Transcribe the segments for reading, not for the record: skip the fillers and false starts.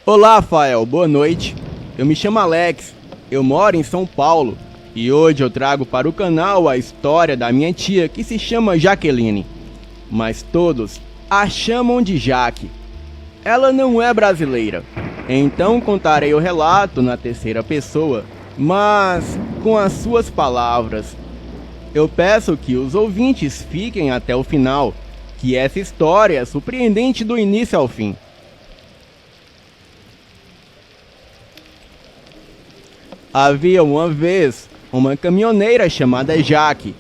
Olá, Rafael, boa noite. Eu me chamo Alex, eu moro em São Paulo e hoje eu trago para o canal a história da minha tia que se chama Jaqueline, mas todos a chamam de Jaque. Ela não é brasileira, então contarei o relato na terceira pessoa, mas com as suas palavras. Eu peço que os ouvintes fiquem até o final, que essa história é surpreendente do início ao fim. Havia uma vez uma caminhoneira chamada Jaque.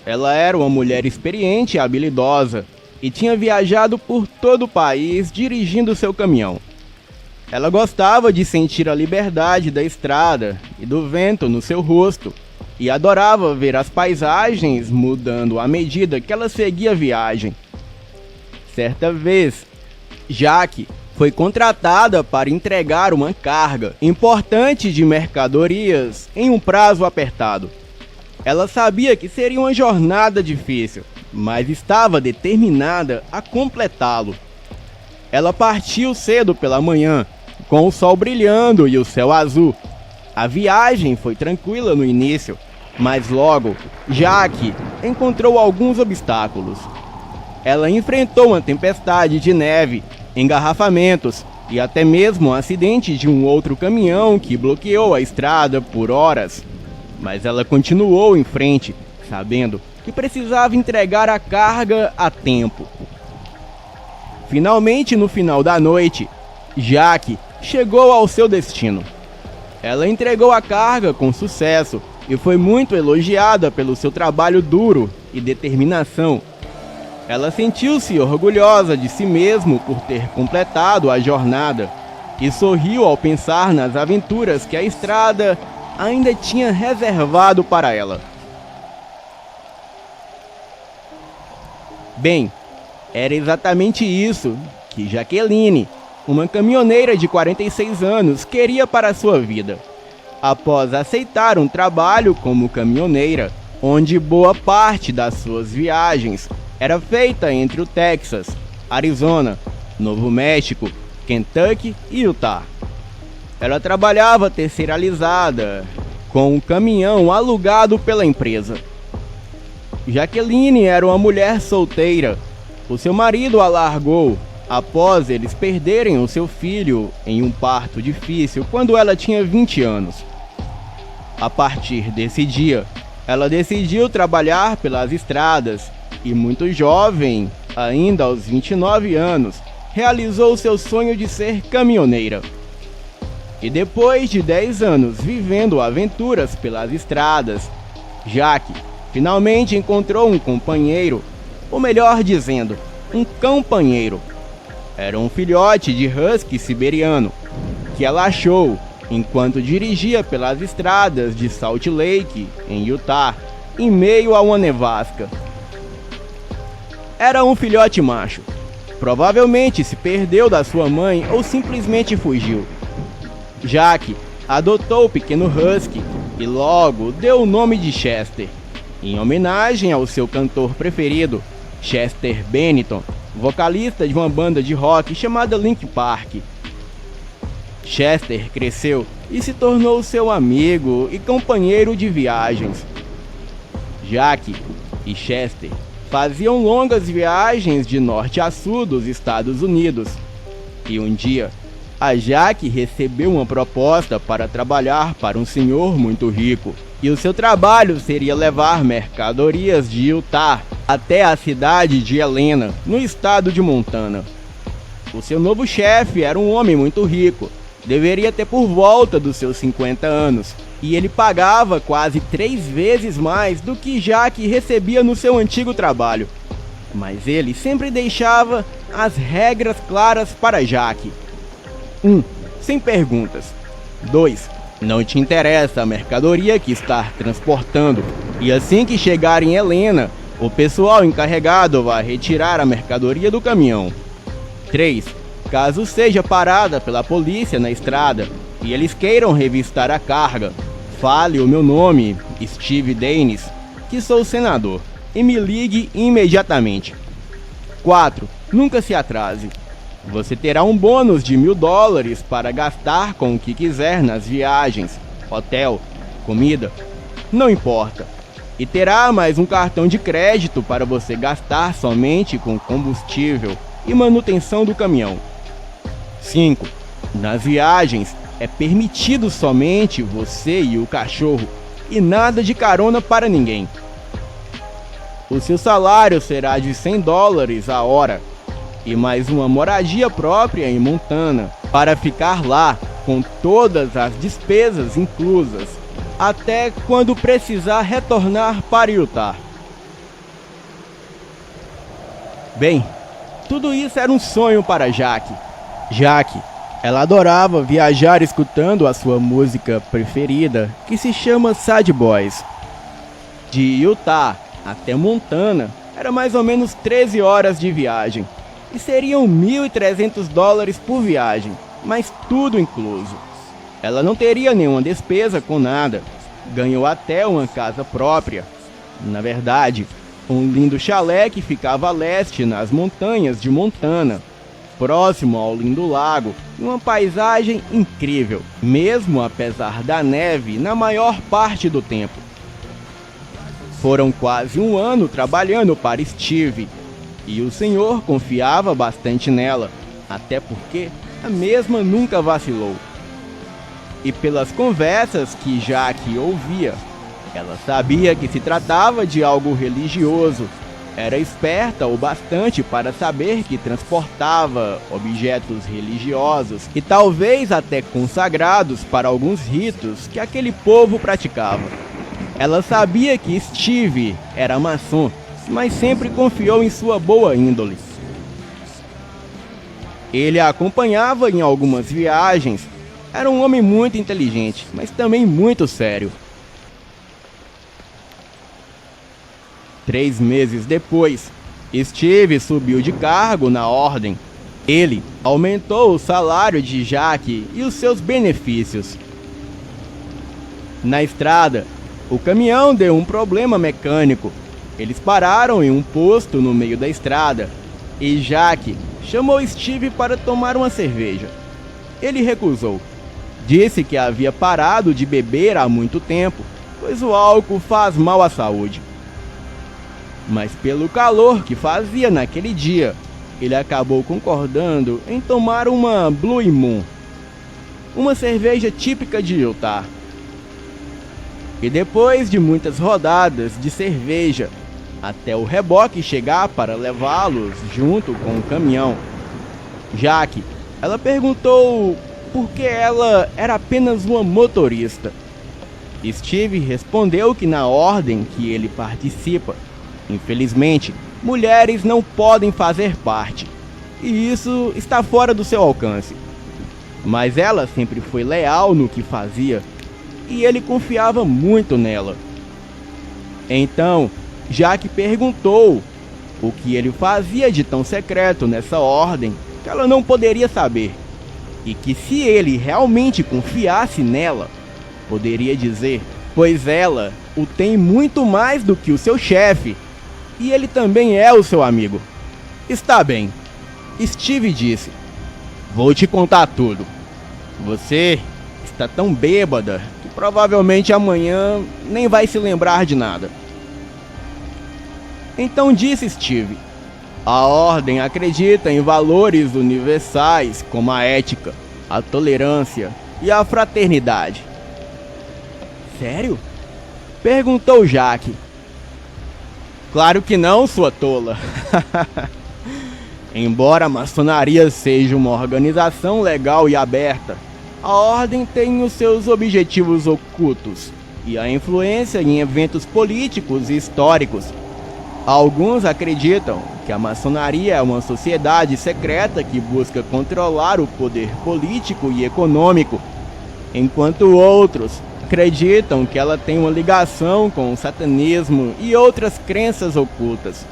Ela era uma mulher experiente e habilidosa e tinha viajado por todo o país dirigindo seu caminhão. Ela gostava de sentir a liberdade da estrada e do vento no seu rosto e adorava ver as paisagens mudando à medida que ela seguia a viagem. Certa vez, Jaque foi contratada para entregar uma carga importante de mercadorias em um prazo apertado. Ela sabia que seria uma jornada difícil, mas estava determinada a completá-lo. Ela partiu cedo pela manhã, com o sol brilhando e o céu azul. A viagem foi tranquila no início, mas logo, Jaque encontrou alguns obstáculos. Ela enfrentou uma tempestade de neve, engarrafamentos e até mesmo um acidente de um outro caminhão que bloqueou a estrada por horas. Mas ela continuou em frente, sabendo que precisava entregar a carga a tempo. Finalmente, no final da noite, Jaque chegou ao seu destino. Ela entregou a carga com sucesso e foi muito elogiada pelo seu trabalho duro e determinação. Ela sentiu-se orgulhosa de si mesma por ter completado a jornada e sorriu ao pensar nas aventuras que a estrada ainda tinha reservado para ela. Bem, era exatamente isso que Jaqueline, uma caminhoneira de 46 anos, queria para sua vida. Após aceitar um trabalho como caminhoneira, onde boa parte das suas viagens era feita entre o Texas, Arizona, Novo México, Kentucky e Utah. Ela trabalhava terceirizada, com um caminhão alugado pela empresa. Jaqueline era uma mulher solteira. O seu marido a largou após eles perderem o seu filho em um parto difícil quando ela tinha 20 anos. A partir desse dia, ela decidiu trabalhar pelas estradas e, muito jovem, ainda aos 29 anos, realizou seu sonho de ser caminhoneira. E depois de 10 anos vivendo aventuras pelas estradas, Jaque finalmente encontrou um companheiro, ou melhor dizendo, um companheiro. Era um filhote de husky siberiano, que ela achou enquanto dirigia pelas estradas de Salt Lake, em Utah, em meio a uma nevasca. Era um filhote macho. Provavelmente se perdeu da sua mãe ou simplesmente fugiu. Jaque adotou o pequeno husky e logo deu o nome de Chester, em homenagem ao seu cantor preferido, Chester Bennington, vocalista de uma banda de rock chamada Linkin Park. Chester cresceu e se tornou seu amigo e companheiro de viagens. Jaque e Chester faziam longas viagens de norte a sul dos Estados Unidos. E um dia, a Jaque recebeu uma proposta para trabalhar para um senhor muito rico. E o seu trabalho seria levar mercadorias de Utah até a cidade de Helena, no estado de Montana. O seu novo chefe era um homem muito rico. Deveria ter por volta dos seus 50 anos. E ele pagava quase 3 vezes mais do que Jaque recebia no seu antigo trabalho. Mas ele sempre deixava as regras claras para Jaque. 1. Sem perguntas. 2. Não te interessa a mercadoria que está transportando, e assim que chegar em Helena, o pessoal encarregado vai retirar a mercadoria do caminhão. 3. Caso seja parada pela polícia na estrada e eles queiram revistar a carga, fale o meu nome, Steve Daines, que sou senador, e me ligue imediatamente. 4. Nunca se atrase. Você terá um bônus de $1.000 para gastar com o que quiser nas viagens, hotel, comida, não importa. E terá mais um cartão de crédito para você gastar somente com combustível e manutenção do caminhão. 5. Nas viagens é permitido somente você e o cachorro e nada de carona para ninguém. O seu salário será de $100 a hora e mais uma moradia própria em Montana para ficar lá com todas as despesas inclusas até quando precisar retornar para Utah. Bem, tudo isso era um sonho para Jaque. Ela adorava viajar escutando a sua música preferida, que se chama Sad Boys. De Utah até Montana era mais ou menos 13 horas de viagem, e seriam $1.300 por viagem, mas tudo incluso. Ela não teria nenhuma despesa com nada, ganhou até uma casa própria. Na verdade, um lindo chalé que ficava a leste nas montanhas de Montana, próximo ao lindo lago, e uma paisagem incrível, mesmo apesar da neve na maior parte do tempo. Foram quase um ano trabalhando para Steve, e o senhor confiava bastante nela, até porque a mesma nunca vacilou. E pelas conversas que Jaque ouvia, ela sabia que se tratava de algo religioso. Era esperta o bastante para saber que transportava objetos religiosos e talvez até consagrados para alguns ritos que aquele povo praticava. Ela sabia que Steve era maçom, mas sempre confiou em sua boa índole. Ele a acompanhava em algumas viagens. Era um homem muito inteligente, mas também muito sério. 3 meses depois, Steve subiu de cargo na ordem. Ele aumentou o salário de Jaque e os seus benefícios. Na estrada, o caminhão deu um problema mecânico. Eles pararam em um posto no meio da estrada e Jaque chamou Steve para tomar uma cerveja. Ele recusou. Disse que havia parado de beber há muito tempo, pois o álcool faz mal à saúde. Mas pelo calor que fazia naquele dia, ele acabou concordando em tomar uma Blue Moon, uma cerveja típica de Utah. E depois de muitas rodadas de cerveja, até o reboque chegar para levá-los junto com o caminhão, Jaque, ela perguntou por que ela era apenas uma motorista. Steve respondeu que na ordem que ele participa, infelizmente, mulheres não podem fazer parte, e isso está fora do seu alcance. Mas ela sempre foi leal no que fazia, e ele confiava muito nela. Então, Jaque perguntou o que ele fazia de tão secreto nessa ordem que ela não poderia saber, e que se ele realmente confiasse nela, poderia dizer, pois ela o tem muito mais do que o seu chefe, e ele também é o seu amigo. Está bem, Steve disse, vou te contar tudo. Você está tão bêbada que provavelmente amanhã nem vai se lembrar de nada. Então disse Steve, a ordem acredita em valores universais como a ética, a tolerância e a fraternidade. Sério? Perguntou Jaque. Claro que não, sua tola. Embora a maçonaria seja uma organização legal e aberta, a ordem tem os seus objetivos ocultos e a influência em eventos políticos e históricos. Alguns acreditam que a maçonaria é uma sociedade secreta que busca controlar o poder político e econômico. enquanto outros acreditam que ela tem uma ligação com o satanismo e outras crenças ocultas.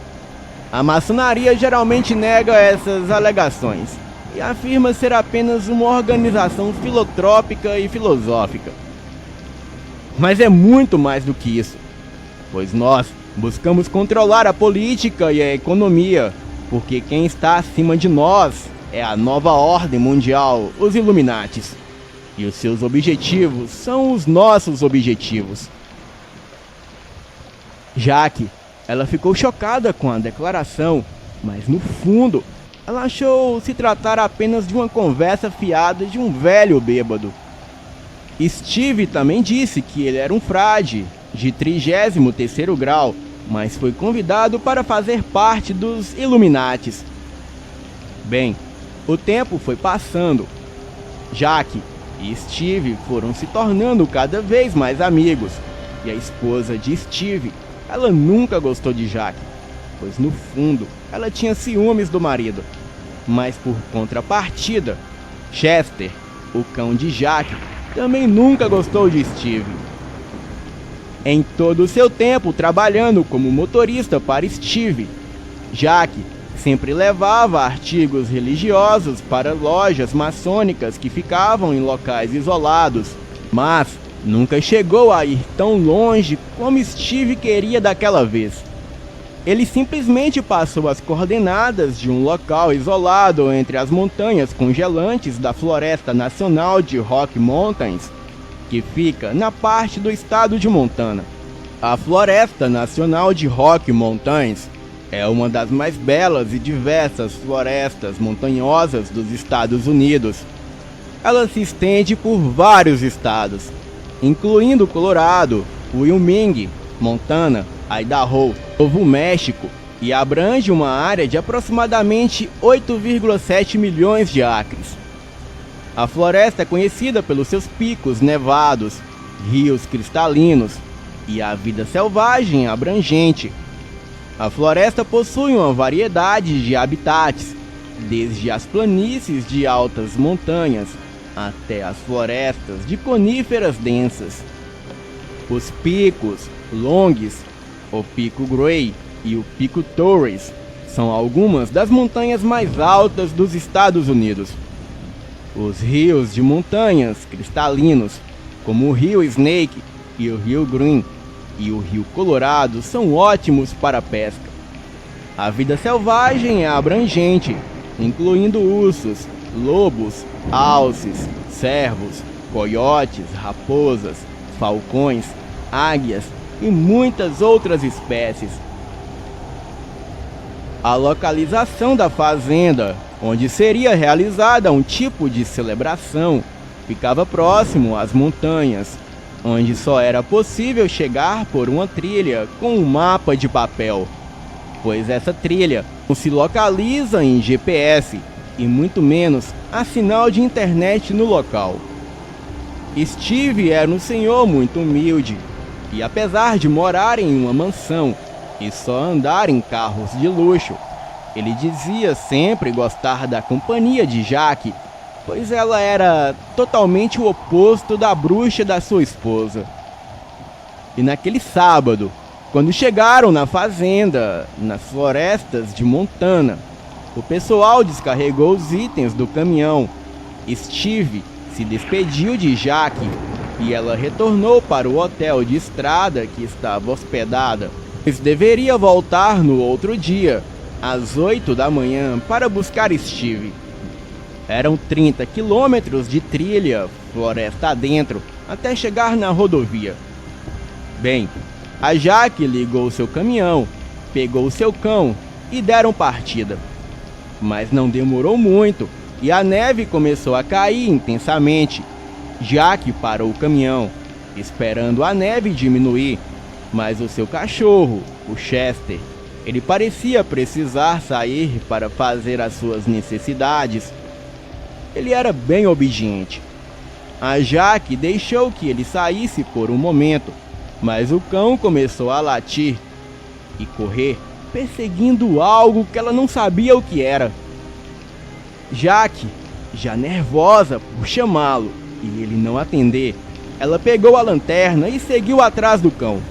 A maçonaria geralmente nega essas alegações e afirma ser apenas uma organização filantrópica e filosófica. Mas é muito mais do que isso, pois nós buscamos controlar a política e a economia, porque quem está acima de nós é a nova ordem mundial, os Illuminates. E os seus objetivos são os nossos objetivos. Jaque, ela ficou chocada com a declaração, mas no fundo, ela achou se tratar apenas de uma conversa fiada de um velho bêbado. Steve também disse que ele era um frade de 33º grau, mas foi convidado para fazer parte dos Illuminates. Bem, o tempo foi passando. Jaque e Steve foram se tornando cada vez mais amigos, e a esposa de Steve, ela nunca gostou de Jaque, pois no fundo ela tinha ciúmes do marido. Mas por contrapartida, Chester, o cão de Jaque, também nunca gostou de Steve. Em todo o seu tempo trabalhando como motorista para Steve, Jaque sempre levava artigos religiosos para lojas maçônicas que ficavam em locais isolados, mas nunca chegou a ir tão longe como Steve queria daquela vez. Ele simplesmente passou as coordenadas de um local isolado entre as montanhas congelantes da Floresta Nacional de Rocky Mountains, que fica na parte do estado de Montana. A Floresta Nacional de Rocky Mountains é uma das mais belas e diversas florestas montanhosas dos Estados Unidos. Ela se estende por vários estados, incluindo Colorado, Wyoming, Montana, Idaho, Novo México, e abrange uma área de aproximadamente 8,7 milhões de acres. A floresta é conhecida pelos seus picos nevados, rios cristalinos e a vida selvagem abrangente. A floresta possui uma variedade de habitats, desde as planícies de altas montanhas até as florestas de coníferas densas. Os picos Longs, o Pico Gray e o Pico Torres são algumas das montanhas mais altas dos Estados Unidos. Os rios de montanhas cristalinos, como o rio Snake e o rio Green e o rio Colorado, são ótimos para a pesca. A vida selvagem é abrangente, incluindo ursos, lobos, alces, cervos, coiotes, raposas, falcões, águias e muitas outras espécies. A localização da fazenda, onde seria realizada um tipo de celebração, ficava próximo às montanhas, onde só era possível chegar por uma trilha com um mapa de papel, pois essa trilha não se localiza em GPS e muito menos há sinal de internet no local. Steve era um senhor muito humilde e, apesar de morar em uma mansão e só andar em carros de luxo, ele dizia sempre gostar da companhia de Jaque, pois ela era totalmente o oposto da bruxa da sua esposa. E naquele sábado, quando chegaram na fazenda, nas florestas de Montana, o pessoal descarregou os itens do caminhão. Steve se despediu de Jaque e ela retornou para o hotel de estrada que estava hospedada, pois deveria voltar no outro dia, às 8 da manhã, para buscar Steve. Eram 30 quilômetros de trilha, floresta adentro, até chegar na rodovia. Bem, a Jaque ligou seu caminhão, pegou seu cão e deram partida. Mas não demorou muito e a neve começou a cair intensamente. Jaque parou o caminhão, esperando a neve diminuir, mas o seu cachorro, o Chester, ele parecia precisar sair para fazer as suas necessidades. Ele era bem obediente. A Jaque deixou que ele saísse por um momento, mas o cão começou a latir e correr, perseguindo algo que ela não sabia o que era. Jaque, já nervosa por chamá-lo, e ele não atender, ela pegou a lanterna e seguiu atrás do cão.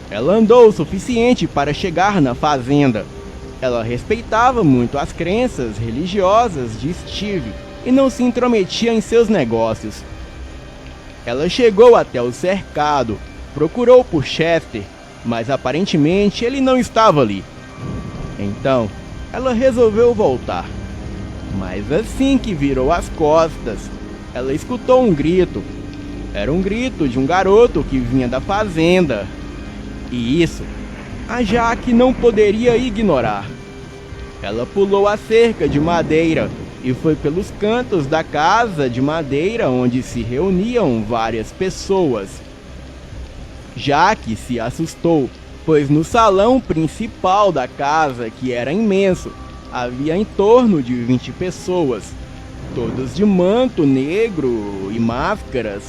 Ela andou o suficiente para chegar na fazenda. Ela respeitava muito as crenças religiosas de Steve e não se intrometia em seus negócios. Ela chegou até o cercado, procurou por Chester, mas aparentemente ele não estava ali. Então, ela resolveu voltar. Mas assim que virou as costas, ela escutou um grito. Era um grito de um garoto que vinha da fazenda. E isso, a Jack não poderia ignorar. Ela pulou a cerca de madeira e foi pelos cantos da casa de madeira onde se reuniam várias pessoas. Jack se assustou, pois no salão principal da casa, que era imenso, havia em torno de 20 pessoas, todos de manto negro e máscaras,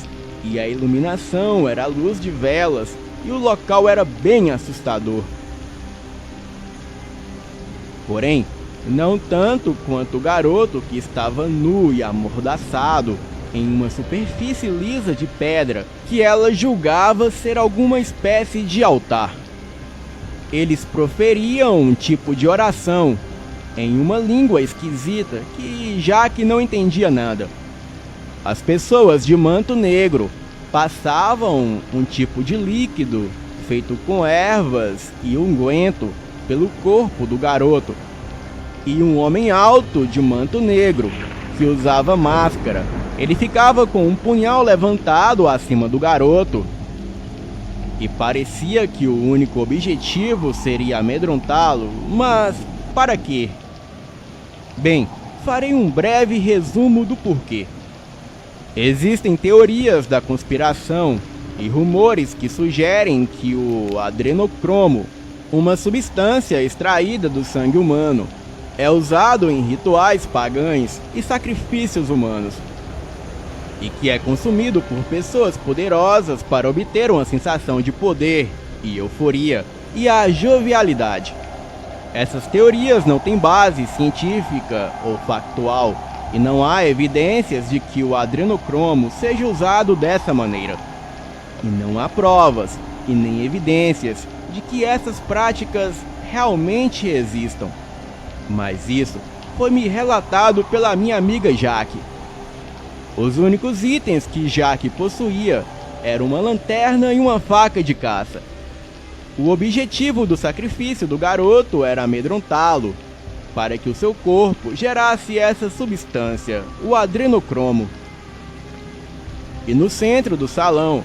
e a iluminação era a luz de velas, e o local era bem assustador. Porém, não tanto quanto o garoto que estava nu e amordaçado em uma superfície lisa de pedra que ela julgava ser alguma espécie de altar. Eles proferiam um tipo de oração em uma língua esquisita que Jack não entendia nada. As pessoas de manto negro passavam um tipo de líquido feito com ervas e unguento pelo corpo do garoto. E um homem alto de manto negro, que usava máscara, ele ficava com um punhal levantado acima do garoto. E parecia que o único objetivo seria amedrontá-lo, mas para quê? Bem, farei um breve resumo do porquê. Existem teorias da conspiração e rumores que sugerem que o adrenocromo, uma substância extraída do sangue humano, é usado em rituais pagãos e sacrifícios humanos, e que é consumido por pessoas poderosas para obter uma sensação de poder e euforia e a jovialidade. Essas teorias não têm base científica ou factual, e não há evidências de que o adrenocromo seja usado dessa maneira. E não há provas e nem evidências de que essas práticas realmente existam. Mas isso foi me relatado pela minha amiga Jack. Os únicos itens que Jack possuía eram uma lanterna e uma faca de caça. O objetivo do sacrifício do garoto era amedrontá-lo, para que o seu corpo gerasse essa substância, o adrenocromo. E no centro do salão,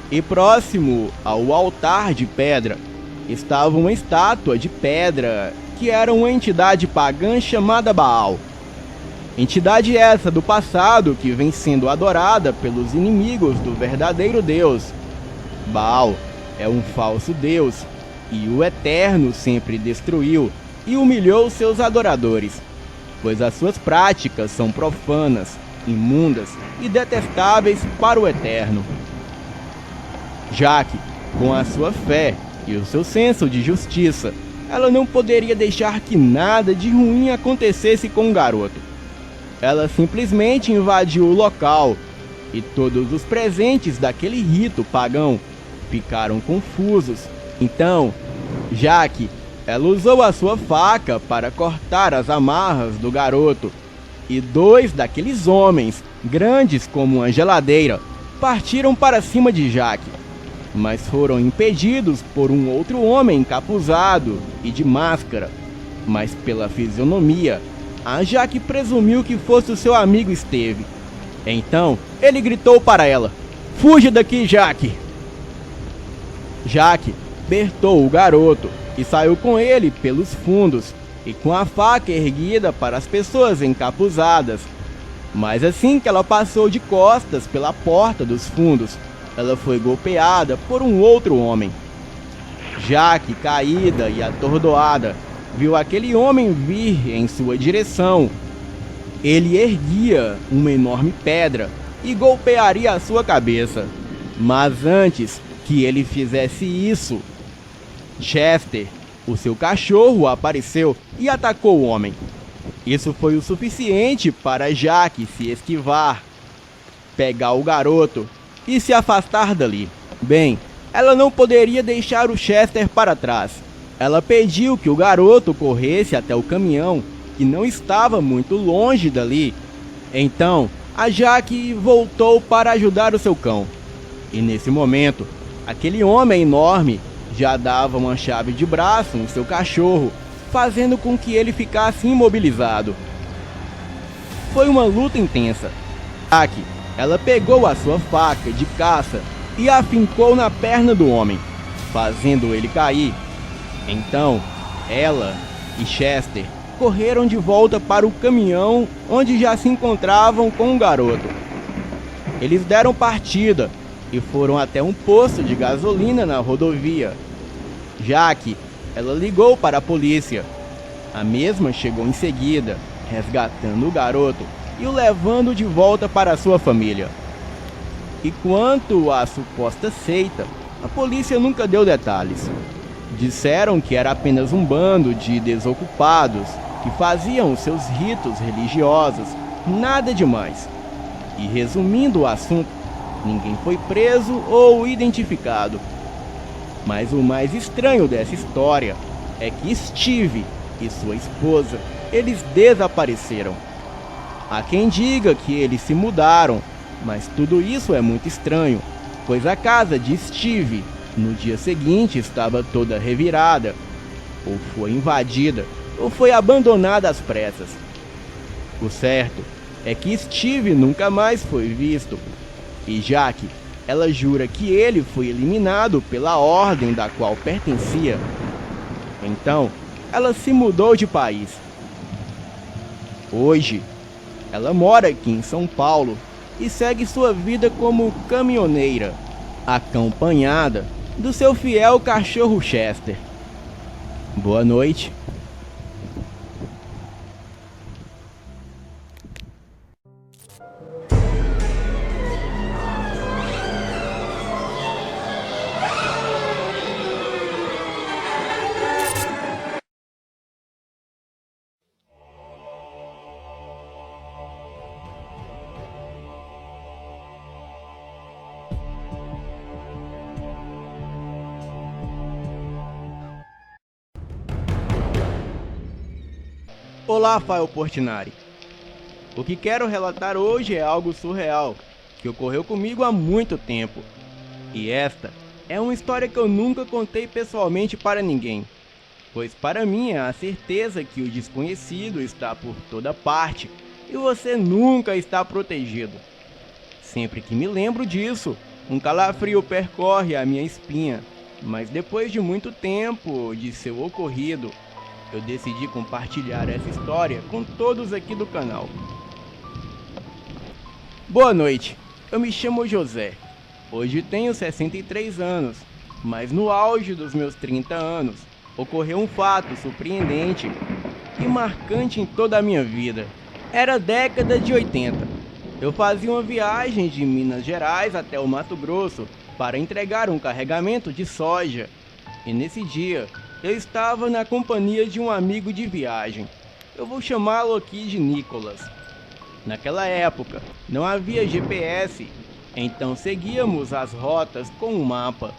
e próximo ao altar de pedra, estava uma estátua de pedra que era uma entidade pagã chamada Baal. Entidade essa do passado que vem sendo adorada pelos inimigos do verdadeiro Deus. Baal é um falso Deus, e o Eterno sempre destruiu e humilhou seus adoradores, pois as suas práticas são profanas, imundas e detestáveis para o Eterno. Jack, com a sua fé e o seu senso de justiça, ela não poderia deixar que nada de ruim acontecesse com o garoto. Ela simplesmente invadiu o local, e todos os presentes daquele rito pagão ficaram confusos. Então, Jack, ela usou a sua faca para cortar as amarras do garoto, e 2 daqueles homens, grandes como uma geladeira, partiram para cima de Jack, mas foram impedidos por um outro homem encapuzado e de máscara. Mas pela fisionomia, a Jack presumiu que fosse o seu amigo Steve. Então, ele gritou para ela: "Fuja daqui, Jack!" Jack apertou o garoto e saiu com ele pelos fundos e com a faca erguida para as pessoas encapuzadas. Mas assim que ela passou de costas pela porta dos fundos, ela foi golpeada por um outro homem. Jack, caída e atordoada, viu aquele homem vir em sua direção. Ele erguia uma enorme pedra e golpearia a sua cabeça. Mas antes que ele fizesse isso, Chester, o seu cachorro, apareceu e atacou o homem. Isso foi o suficiente para Jack se esquivar. pegar o garoto e se afastar dali. Bem, ela não poderia deixar o Chester para trás. Ela pediu que o garoto corresse até o caminhão, que não estava muito longe dali. Então, a Jaque voltou para ajudar o seu cão. E nesse momento, aquele homem enorme já dava uma chave de braço em seu cachorro, fazendo com que ele ficasse imobilizado. Foi uma luta intensa. Jaque, ela pegou a sua faca de caça e a fincou na perna do homem, fazendo ele cair. Então, ela e Chester correram de volta para o caminhão onde já se encontravam com o garoto. Eles deram partida e foram até um posto de gasolina na rodovia. Jaque, ela ligou para a polícia. A mesma chegou em seguida, resgatando o garoto e o levando de volta para sua família. E quanto à suposta seita, a polícia nunca deu detalhes. Disseram que era apenas um bando de desocupados que faziam seus ritos religiosos, nada demais. E resumindo o assunto, ninguém foi preso ou identificado. Mas o mais estranho dessa história é que Steve e sua esposa, eles desapareceram. Há quem diga que eles se mudaram, mas tudo isso é muito estranho, pois a casa de Steve no dia seguinte estava toda revirada, ou foi invadida, ou foi abandonada às pressas. O certo é que Steve nunca mais foi visto, e Jaque, ela jura que ele foi eliminado pela ordem da qual pertencia. Então, ela se mudou de país. Hoje, ela mora aqui em São Paulo e segue sua vida como caminhoneira, acompanhada do seu fiel cachorro Chester. Boa noite. Olá, Fael Portinari. O que quero relatar hoje é algo surreal, que ocorreu comigo há muito tempo. E esta é uma história que eu nunca contei pessoalmente para ninguém, pois para mim é a certeza que o desconhecido está por toda parte e você nunca está protegido. Sempre que me lembro disso, um calafrio percorre a minha espinha, mas depois de muito tempo de seu ocorrido, eu decidi compartilhar essa história com todos aqui do canal. Boa noite, eu me chamo José. Hoje tenho 63 anos, mas no auge dos meus 30 anos, ocorreu um fato surpreendente e marcante em toda a minha vida. Era a década de 80. Eu fazia uma viagem de Minas Gerais até o Mato Grosso para entregar um carregamento de soja. E nesse dia, eu estava na companhia de um amigo de viagem. Eu vou chamá-lo aqui de Nicolas. Naquela época, não havia GPS, então seguíamos as rotas com um mapa.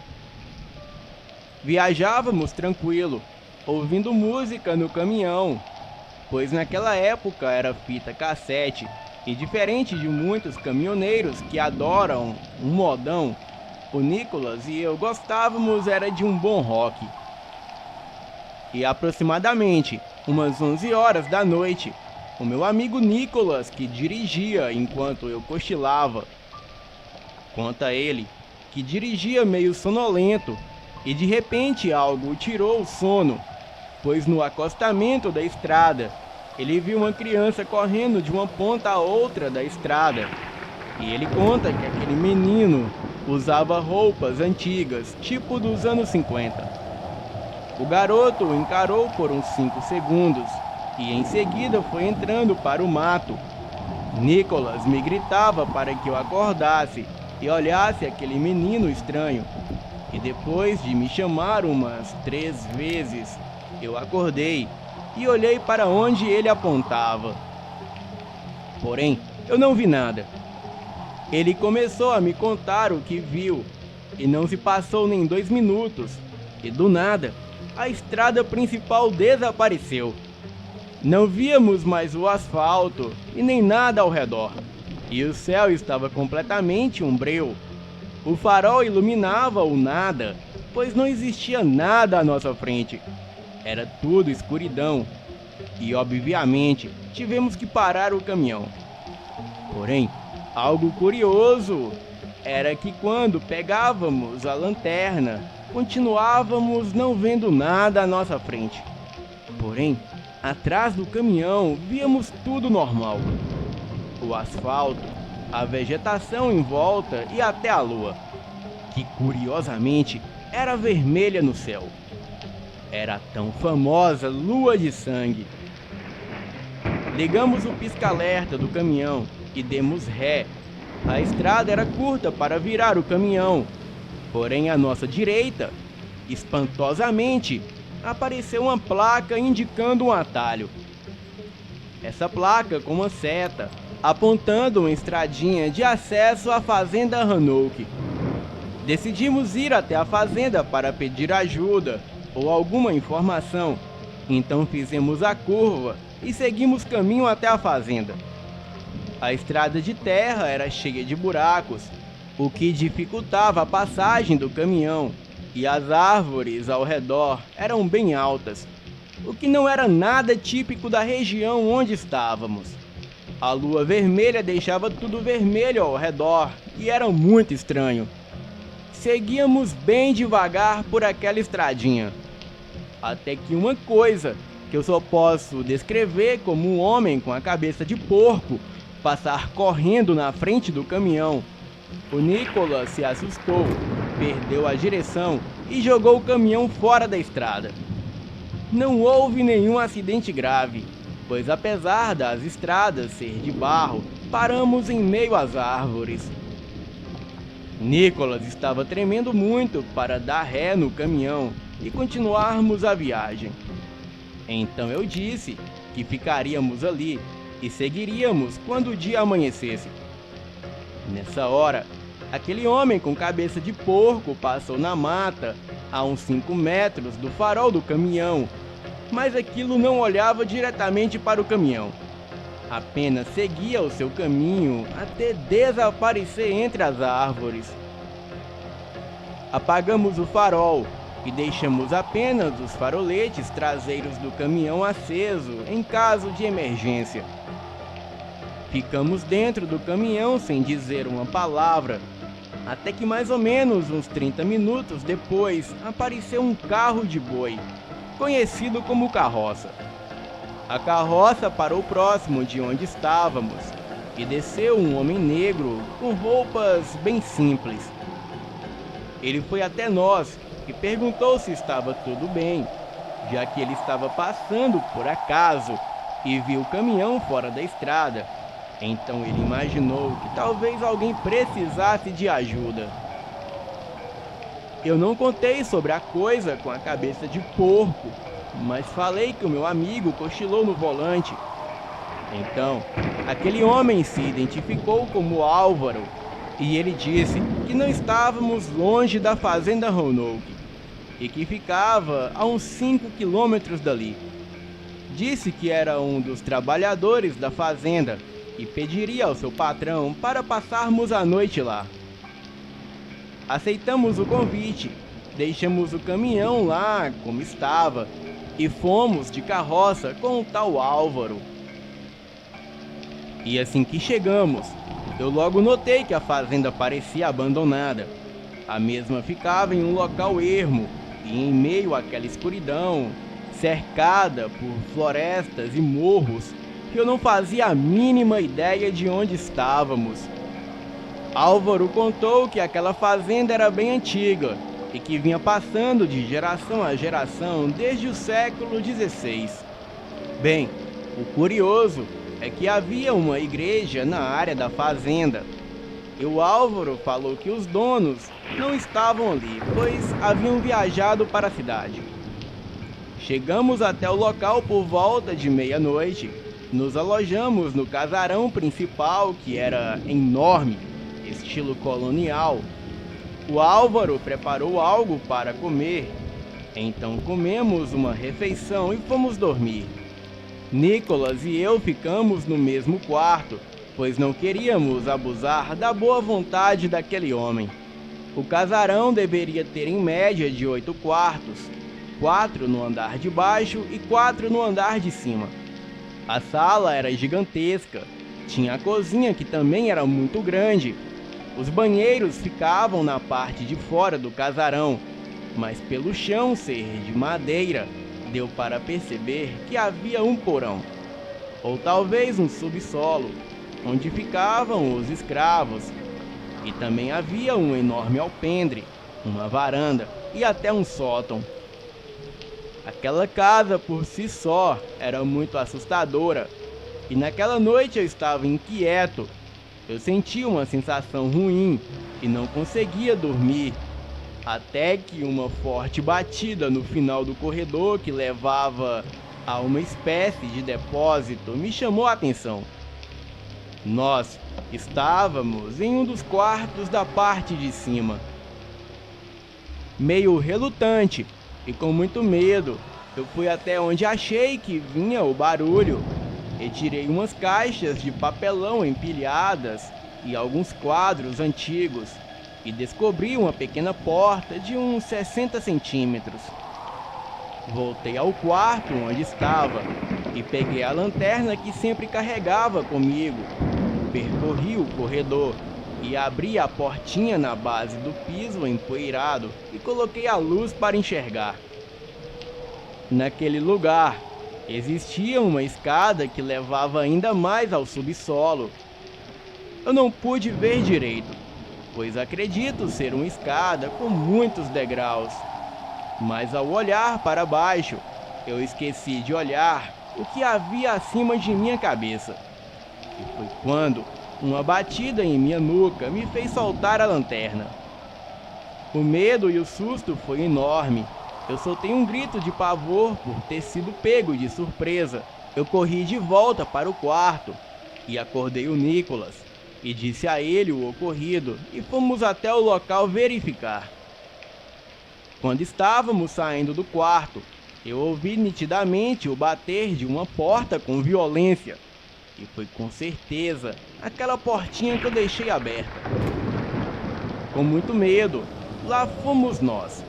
Viajávamos tranquilo, ouvindo música no caminhão, pois naquela época era fita cassete, e diferente de muitos caminhoneiros que adoram um modão, o Nicolas e eu gostávamos era de um bom rock. E aproximadamente umas 11 horas da noite, o meu amigo Nicolas, que dirigia enquanto eu cochilava, conta ele que dirigia meio sonolento e de repente algo o tirou o sono, pois no acostamento da estrada ele viu uma criança correndo de uma ponta a outra da estrada. E ele conta que aquele menino usava roupas antigas, tipo dos anos 50. O garoto o encarou por uns 5 segundos e em seguida foi entrando para o mato. Nicolas me gritava para que eu acordasse e olhasse aquele menino estranho. E depois de me chamar umas 3 vezes, eu acordei e olhei para onde ele apontava. Porém, eu não vi nada. Ele começou a me contar o que viu, e não se passou nem 2 minutos, e do nada, a estrada principal desapareceu. Não víamos mais o asfalto e nem nada ao redor, e o céu estava completamente umbreu. O farol iluminava o nada, pois não existia nada à nossa frente. Era tudo escuridão, e obviamente tivemos que parar o caminhão. Porém, algo curioso era que quando pegávamos a lanterna, continuávamos não vendo nada à nossa frente. Porém, atrás do caminhão víamos tudo normal. O asfalto, a vegetação em volta e até a lua, que curiosamente era vermelha no céu. Era a tão famosa lua de sangue. Ligamos o pisca-alerta do caminhão e demos ré. A estrada era curta para virar o caminhão, porém à nossa direita, espantosamente, apareceu uma placa indicando um atalho. Essa placa com uma seta, apontando uma estradinha de acesso à fazenda Roanoke. Decidimos ir até a fazenda para pedir ajuda ou alguma informação, então fizemos a curva e seguimos caminho até a fazenda. A estrada de terra era cheia de buracos, o que dificultava a passagem do caminhão, e as árvores ao redor eram bem altas, o que não era nada típico da região onde estávamos. A lua vermelha deixava tudo vermelho ao redor e era muito estranho. Seguíamos bem devagar por aquela estradinha, até que uma coisa que eu só posso descrever como um homem com a cabeça de porco passar correndo na frente do caminhão. O Nicholas se assustou, perdeu a direção e jogou o caminhão fora da estrada. Não houve nenhum acidente grave, pois apesar das estradas ser de barro, paramos em meio às árvores. Nicholas estava tremendo muito para dar ré no caminhão e continuarmos a viagem. Então eu disse que ficaríamos ali e seguiríamos quando o dia amanhecesse. Nessa hora, aquele homem com cabeça de porco passou na mata a uns 5 metros do farol do caminhão, mas aquilo não olhava diretamente para o caminhão. Apenas seguia o seu caminho até desaparecer entre as árvores. Apagamos o farol e deixamos apenas os faroletes traseiros do caminhão aceso em caso de emergência. Ficamos dentro do caminhão sem dizer uma palavra, até que mais ou menos uns 30 minutos depois apareceu um carro de boi, conhecido como carroça. A carroça parou próximo de onde estávamos e desceu um homem negro com roupas bem simples. Ele foi até nós e perguntou se estava tudo bem, já que ele estava passando por acaso e viu o caminhão fora da estrada. Então ele imaginou que talvez alguém precisasse de ajuda. Eu não contei sobre a coisa com a cabeça de porco, mas falei que o meu amigo cochilou no volante. Então, aquele homem se identificou como Álvaro e ele disse que não estávamos longe da fazenda Roanoke e que ficava a uns 5 quilômetros dali. Disse que era um dos trabalhadores da fazenda e pediria ao seu patrão para passarmos a noite lá. Aceitamos o convite, deixamos o caminhão lá como estava e fomos de carroça com o tal Álvaro. E assim que chegamos, eu logo notei que a fazenda parecia abandonada. A mesma ficava em um local ermo e em meio àquela escuridão, cercada por florestas e morros, que eu não fazia a mínima ideia de onde estávamos. Álvaro contou que aquela fazenda era bem antiga e que vinha passando de geração a geração desde o século XVI. Bem, o curioso é que havia uma igreja na área da fazenda. E o Álvaro falou que os donos não estavam ali, pois haviam viajado para a cidade. Chegamos até o local por volta de meia-noite. Nos alojamos no casarão principal, que era enorme, estilo colonial. O Álvaro preparou algo para comer. Então comemos uma refeição e fomos dormir. Nicolas e eu ficamos no mesmo quarto, pois não queríamos abusar da boa vontade daquele homem. O casarão deveria ter em média de 8 quartos, 4 no andar de baixo e 4 no andar de cima. A sala era gigantesca, tinha a cozinha que também era muito grande. Os banheiros ficavam na parte de fora do casarão, mas pelo chão ser de madeira, deu para perceber que havia um porão, ou talvez um subsolo, onde ficavam os escravos. E também havia um enorme alpendre, uma varanda e até um sótão. Aquela casa por si só era muito assustadora, e naquela noite eu estava inquieto. Eu sentia uma sensação ruim e não conseguia dormir, até que uma forte batida no final do corredor que levava a uma espécie de depósito me chamou a atenção. Nós estávamos em um dos quartos da parte de cima. Meio relutante e com muito medo, eu fui até onde achei que vinha o barulho. Retirei umas caixas de papelão empilhadas e alguns quadros antigos e descobri uma pequena porta de uns 60 centímetros. Voltei ao quarto onde estava e peguei a lanterna que sempre carregava comigo. Percorri o corredor e abri a portinha na base do piso empoeirado e coloquei a luz para enxergar. Naquele lugar existia uma escada que levava ainda mais ao subsolo. Eu não pude ver direito, pois acredito ser uma escada com muitos degraus. Mas ao olhar para baixo, eu esqueci de olhar o que havia acima de minha cabeça. E foi quando uma batida em minha nuca me fez soltar a lanterna. O medo e o susto foi enorme. Eu soltei um grito de pavor por ter sido pego de surpresa. Eu corri de volta para o quarto e acordei o Nicolas e disse a ele o ocorrido e fomos até o local verificar. Quando estávamos saindo do quarto, eu ouvi nitidamente o bater de uma porta com violência. E foi com certeza aquela portinha que eu deixei aberta. Com muito medo, lá fomos nós.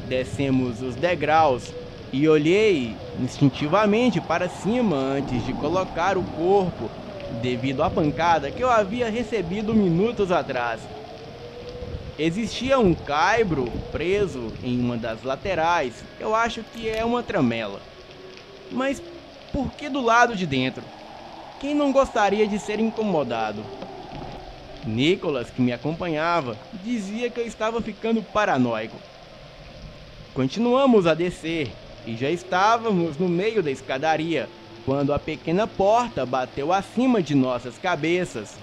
Descemos os degraus e olhei instintivamente para cima antes de colocar o corpo, devido à pancada que eu havia recebido minutos atrás. Existia um caibro preso em uma das laterais. Eu acho que é uma tramela. Mas por que do lado de dentro? Quem não gostaria de ser incomodado? Nicolas, que me acompanhava, dizia que eu estava ficando paranoico. Continuamos a descer e já estávamos no meio da escadaria, quando a pequena porta bateu acima de nossas cabeças.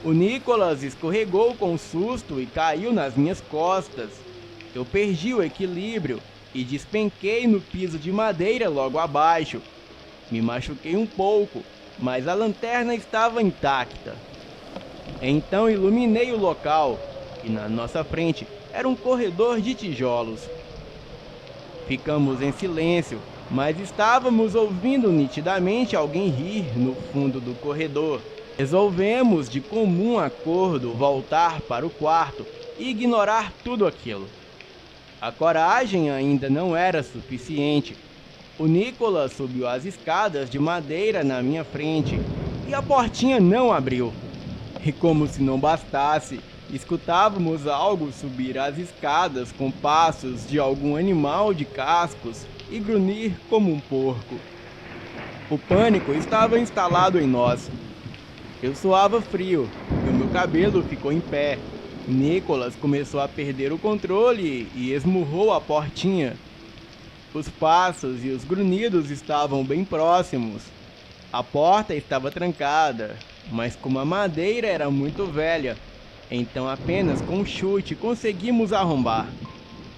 O Nicolas escorregou com susto e caiu nas minhas costas. Eu perdi o equilíbrio e despenquei no piso de madeira logo abaixo. Me machuquei um pouco, mas a lanterna estava intacta. Então iluminei o local e na nossa frente era um corredor de tijolos. Ficamos em silêncio, mas estávamos ouvindo nitidamente alguém rir no fundo do corredor. Resolvemos de comum acordo voltar para o quarto e ignorar tudo aquilo. A coragem ainda não era suficiente. O Nicolas subiu as escadas de madeira na minha frente e a portinha não abriu. E como se não bastasse, escutávamos algo subir as escadas com passos de algum animal de cascos e grunhir como um porco. O pânico estava instalado em nós. Eu suava frio e o meu cabelo ficou em pé. Nicolas começou a perder o controle e esmurrou a portinha. Os passos e os grunhidos estavam bem próximos. A porta estava trancada, mas como a madeira era muito velha, então apenas com um chute conseguimos arrombar.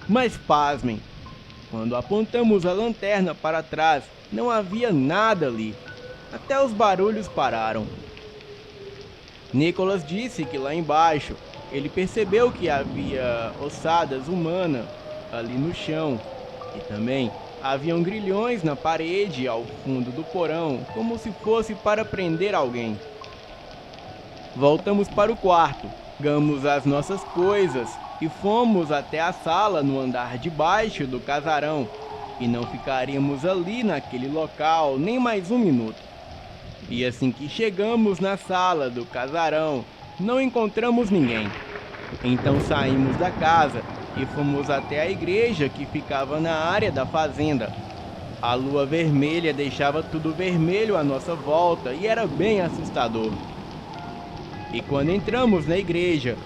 Mas pasmem, quando apontamos a lanterna para trás, não havia nada ali. Até os barulhos pararam. Nicholas disse que lá embaixo ele percebeu que havia ossadas humanas ali no chão e também haviam grilhões na parede ao fundo do porão, como se fosse para prender alguém. Voltamos para o quarto, pegamos as nossas coisas e fomos até a sala no andar de baixo do casarão. E não ficaríamos ali naquele local nem mais um minuto. E assim que chegamos na sala do casarão, não encontramos ninguém. Então saímos da casa e fomos até a igreja que ficava na área da fazenda. A lua vermelha deixava tudo vermelho à nossa volta e era bem assustador. E quando entramos na igreja,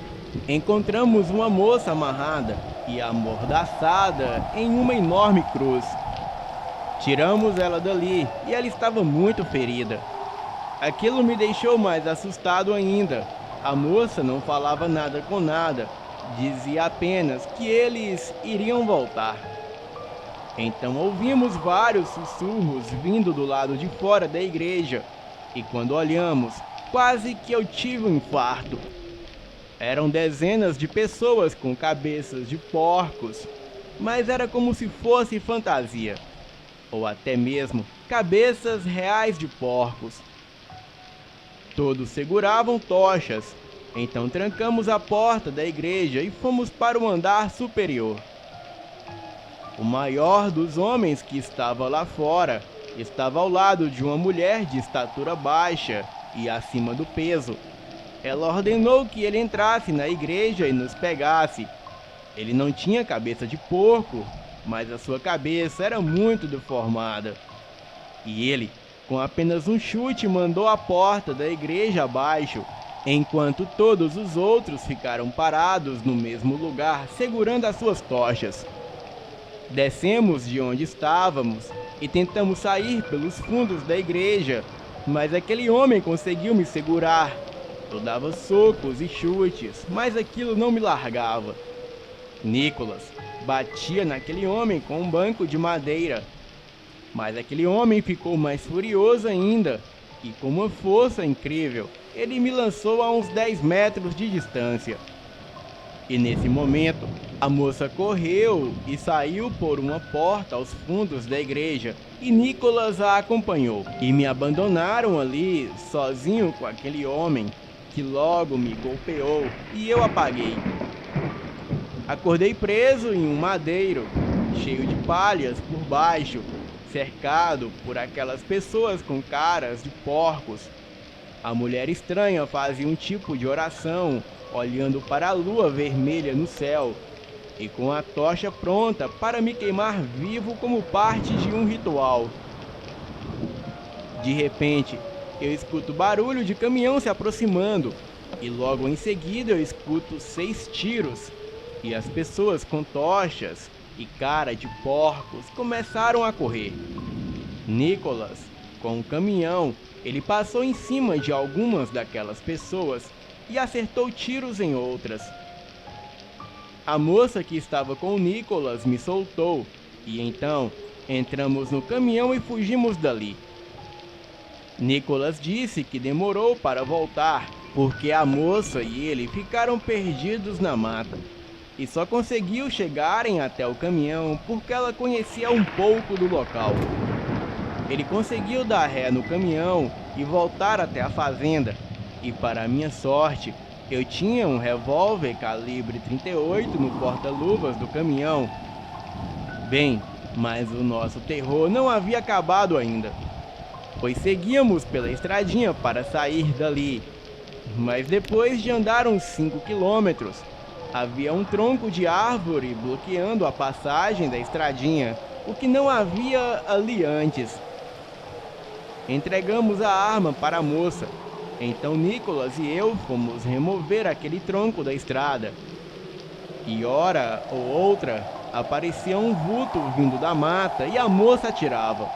encontramos uma moça amarrada e amordaçada em uma enorme cruz. Tiramos ela dali e ela estava muito ferida. Aquilo me deixou mais assustado ainda. A moça não falava nada com nada, dizia apenas que eles iriam voltar. Então ouvimos vários sussurros vindo do lado de fora da igreja, e quando olhamos, quase que eu tive um infarto. Eram dezenas de pessoas com cabeças de porcos, mas era como se fosse fantasia, ou até mesmo cabeças reais de porcos. Todos seguravam tochas, então trancamos a porta da igreja e fomos para o andar superior. O maior dos homens que estava lá fora estava ao lado de uma mulher de estatura baixa e acima do peso. Ela ordenou que ele entrasse na igreja e nos pegasse. Ele não tinha cabeça de porco, mas a sua cabeça era muito deformada. E ele, com apenas um chute, mandou a porta da igreja abaixo, enquanto todos os outros ficaram parados no mesmo lugar, segurando as suas tochas. Descemos de onde estávamos e tentamos sair pelos fundos da igreja, mas aquele homem conseguiu me segurar. Eu dava socos e chutes, mas aquilo não me largava. Nicholas batia naquele homem com um banco de madeira, mas aquele homem ficou mais furioso ainda, e com uma força incrível, ele me lançou a uns 10 metros de distância. E nesse momento, a moça correu e saiu por uma porta aos fundos da igreja, e Nicholas a acompanhou. E me abandonaram ali, sozinho com aquele homem, que logo me golpeou, e eu apaguei. Acordei preso em um madeiro, cheio de palhas por baixo, cercado por aquelas pessoas com caras de porcos. A mulher estranha fazia um tipo de oração, olhando para a lua vermelha no céu, e com a tocha pronta para me queimar vivo como parte de um ritual. De repente, eu escuto barulho de caminhão se aproximando, e logo em seguida eu escuto 6 tiros, e as pessoas com tochas e cara de porcos começaram a correr. Nicholas, com o caminhão, ele passou em cima de algumas daquelas pessoas e acertou tiros em outras. A moça que estava com o Nicholas me soltou, e então entramos no caminhão e fugimos dali. Nicholas disse que demorou para voltar, porque a moça e ele ficaram perdidos na mata, e só conseguiu chegarem até o caminhão porque ela conhecia um pouco do local. Ele conseguiu dar ré no caminhão e voltar até a fazenda, e para minha sorte, eu tinha um revólver calibre 38 no porta-luvas do caminhão. Bem, mas o nosso terror não havia acabado ainda, pois seguíamos pela estradinha para sair dali. Mas depois de andar uns 5 quilômetros, havia um tronco de árvore bloqueando a passagem da estradinha, o que não havia ali antes. Entregamos a arma para a moça. Então Nicholas e eu fomos remover aquele tronco da estrada. E hora ou outra, aparecia um vulto vindo da mata e a moça atirava.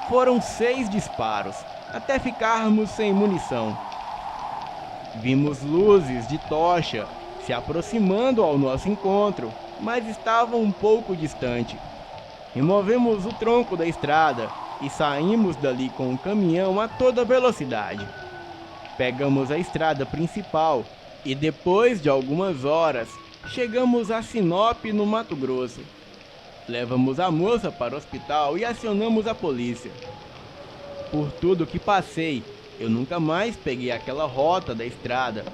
Foram 6 disparos, até ficarmos sem munição. Vimos luzes de tocha se aproximando ao nosso encontro, mas estavam um pouco distante. Removemos o tronco da estrada e saímos dali com o caminhão a toda velocidade. Pegamos a estrada principal e depois de algumas horas chegamos a Sinop, no Mato Grosso. Levamos a moça para o hospital e acionamos a polícia. Por tudo que passei, eu nunca mais peguei aquela rota da estrada,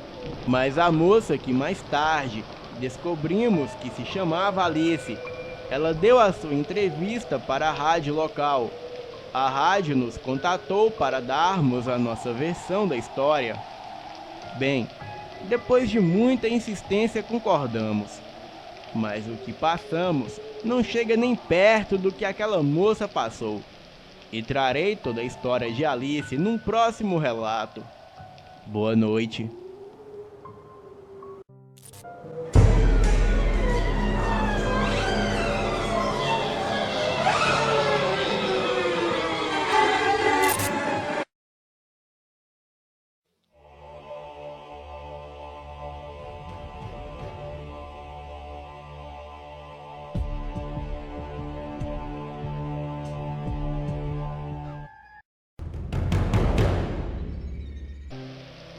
mas a moça que mais tarde descobrimos que se chamava Alice, ela deu a sua entrevista para a rádio local. A rádio nos contatou para darmos a nossa versão da história. Bem, depois de muita insistência concordamos, mas o que passamos não chega nem perto do que aquela moça passou. E trarei toda a história de Alice num próximo relato. Boa noite.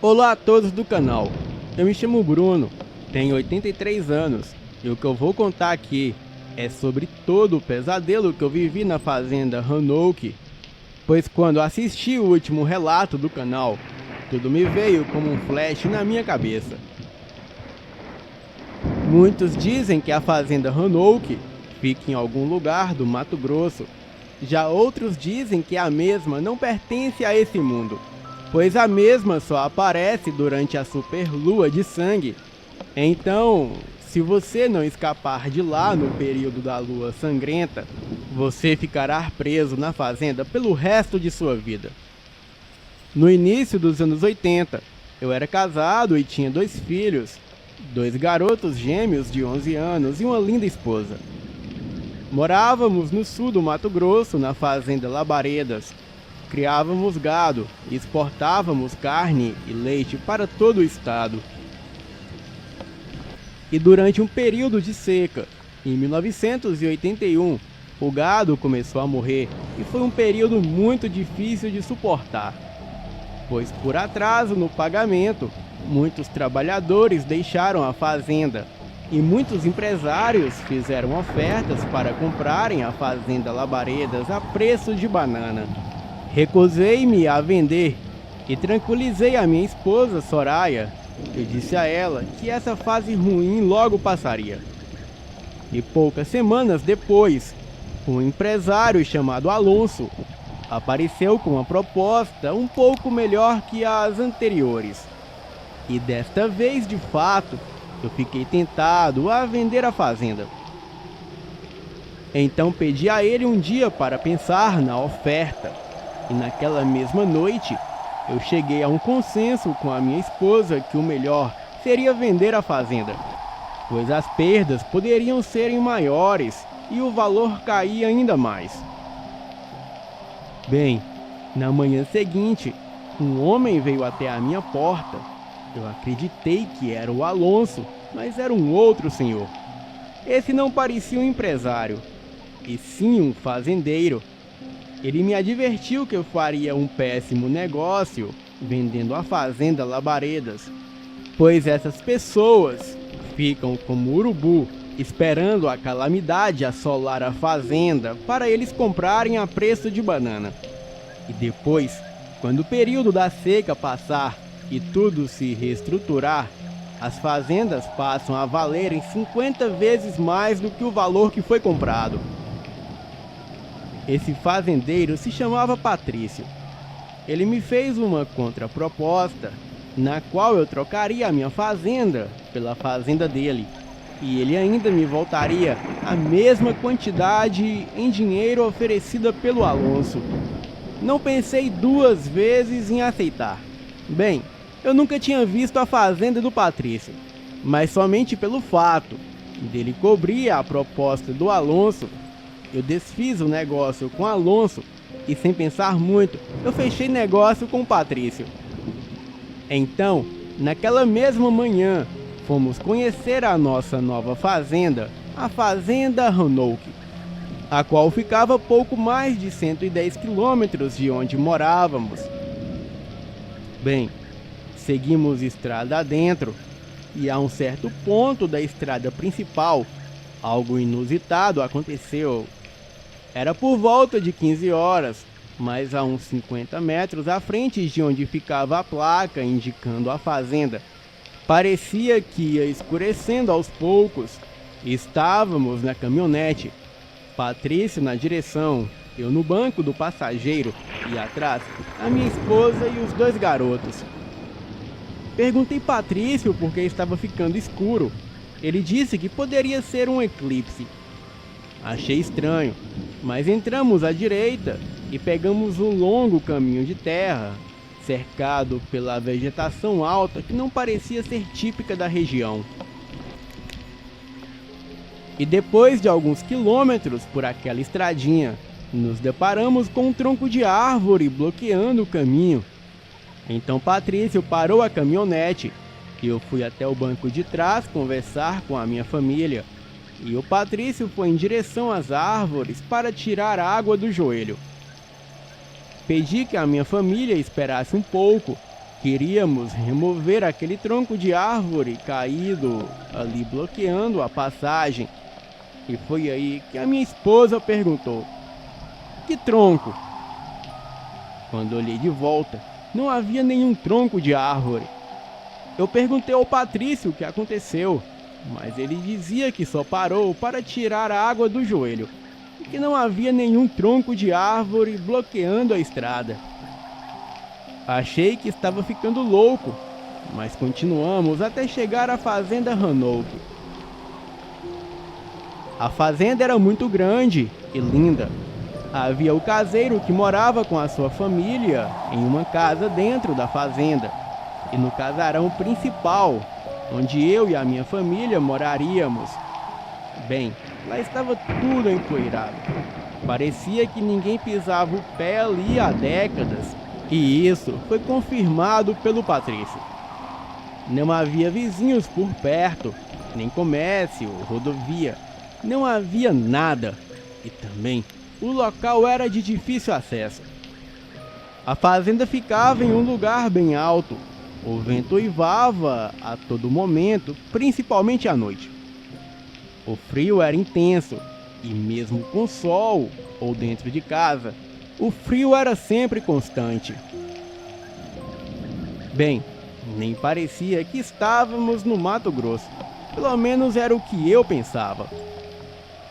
Olá a todos do canal, eu me chamo Bruno, tenho 83 anos e o que eu vou contar aqui é sobre todo o pesadelo que eu vivi na fazenda Roanoke, pois quando assisti o último relato do canal, tudo me veio como um flash na minha cabeça. Muitos dizem que a fazenda Roanoke fica em algum lugar do Mato Grosso, já outros dizem que a mesma não pertence a esse mundo, pois a mesma só aparece durante a superlua de sangue. Então, se você não escapar de lá no período da lua sangrenta, você ficará preso na fazenda pelo resto de sua vida. No início dos anos 80, eu era casado e tinha 2 filhos, 2 garotos gêmeos de 11 anos e uma linda esposa. Morávamos no sul do Mato Grosso, na fazenda Labaredas. Criávamos gado e exportávamos carne e leite para todo o estado. E durante um período de seca, em 1981, o gado começou a morrer e foi um período muito difícil de suportar, pois por atraso no pagamento, muitos trabalhadores deixaram a fazenda e muitos empresários fizeram ofertas para comprarem a fazenda Labaredas a preço de banana. Recusei-me a vender e tranquilizei a minha esposa, Soraya. Eu disse a ela que essa fase ruim logo passaria. E poucas semanas depois, um empresário chamado Alonso apareceu com uma proposta um pouco melhor que as anteriores. E desta vez, de fato, eu fiquei tentado a vender a fazenda. Então pedi a ele um dia para pensar na oferta. E naquela mesma noite, eu cheguei a um consenso com a minha esposa que o melhor seria vender a fazenda, pois as perdas poderiam serem maiores e o valor cair ainda mais. Bem, na manhã seguinte, um homem veio até a minha porta. Eu acreditei que era o Alonso, mas era um outro senhor. Esse não parecia um empresário, e sim um fazendeiro. Ele me advertiu que eu faria um péssimo negócio vendendo a fazenda Labaredas, pois essas pessoas ficam como urubu, esperando a calamidade assolar a fazenda para eles comprarem a preço de banana. E depois, quando o período da seca passar e tudo se reestruturar, as fazendas passam a valerem 50 vezes mais do que o valor que foi comprado. Esse fazendeiro se chamava Patrício. Ele me fez uma contraproposta, na qual eu trocaria a minha fazenda pela fazenda dele, e ele ainda me voltaria a mesma quantidade em dinheiro oferecida pelo Alonso. Não pensei 2 vezes em aceitar. Bem, eu nunca tinha visto a fazenda do Patrício, mas somente pelo fato dele cobrir a proposta do Alonso, eu desfiz o negócio com Alonso e, sem pensar muito, eu fechei negócio com o Patrício. Então, naquela mesma manhã, fomos conhecer a nossa nova fazenda, a Fazenda Roanoke, a qual ficava pouco mais de 110 quilômetros de onde morávamos. Bem, Seguimos estrada adentro e a um certo ponto da estrada principal, algo inusitado aconteceu. Era por volta de 15 horas, mas a uns 50 metros à frente de onde ficava a placa indicando a fazenda. Parecia que ia escurecendo aos poucos. Estávamos na caminhonete, Patrício na direção, eu no banco do passageiro e atrás a minha esposa e os 2 garotos. Perguntei Patrício por que estava ficando escuro. Ele disse que poderia ser um eclipse. Achei estranho, mas entramos à direita e pegamos um longo caminho de terra, cercado pela vegetação alta que não parecia ser típica da região. E depois de alguns quilômetros por aquela estradinha, nos deparamos com um tronco de árvore bloqueando o caminho. Então Patrício parou a caminhonete e eu fui até o banco de trás conversar com a minha família. E o Patrício foi em direção às árvores para tirar água do joelho. Pedi que a minha família esperasse um pouco. Queríamos remover aquele tronco de árvore caído ali bloqueando a passagem. E foi aí que a minha esposa perguntou: "Que tronco?" Quando olhei de volta, não havia nenhum tronco de árvore. Eu perguntei ao Patrício o que aconteceu, mas ele dizia que só parou para tirar a água do joelho e que não havia nenhum tronco de árvore bloqueando a estrada. Achei que estava ficando louco, mas continuamos até chegar à fazenda Hanover. A fazenda era muito grande e linda. Havia o caseiro que morava com a sua família em uma casa dentro da fazenda, e no casarão principal, onde eu e a minha família moraríamos. Bem, lá estava tudo empoeirado. Parecia que ninguém pisava o pé ali há décadas, e isso foi confirmado pelo Patrício. Não havia vizinhos por perto, nem comércio, rodovia. Não havia nada, e também o local era de difícil acesso. A fazenda ficava em um lugar bem alto. O vento uivava a todo momento, principalmente à noite. O frio era intenso, e mesmo com sol ou dentro de casa, o frio era sempre constante. Bem, nem parecia que estávamos no Mato Grosso. Pelo menos era o que eu pensava.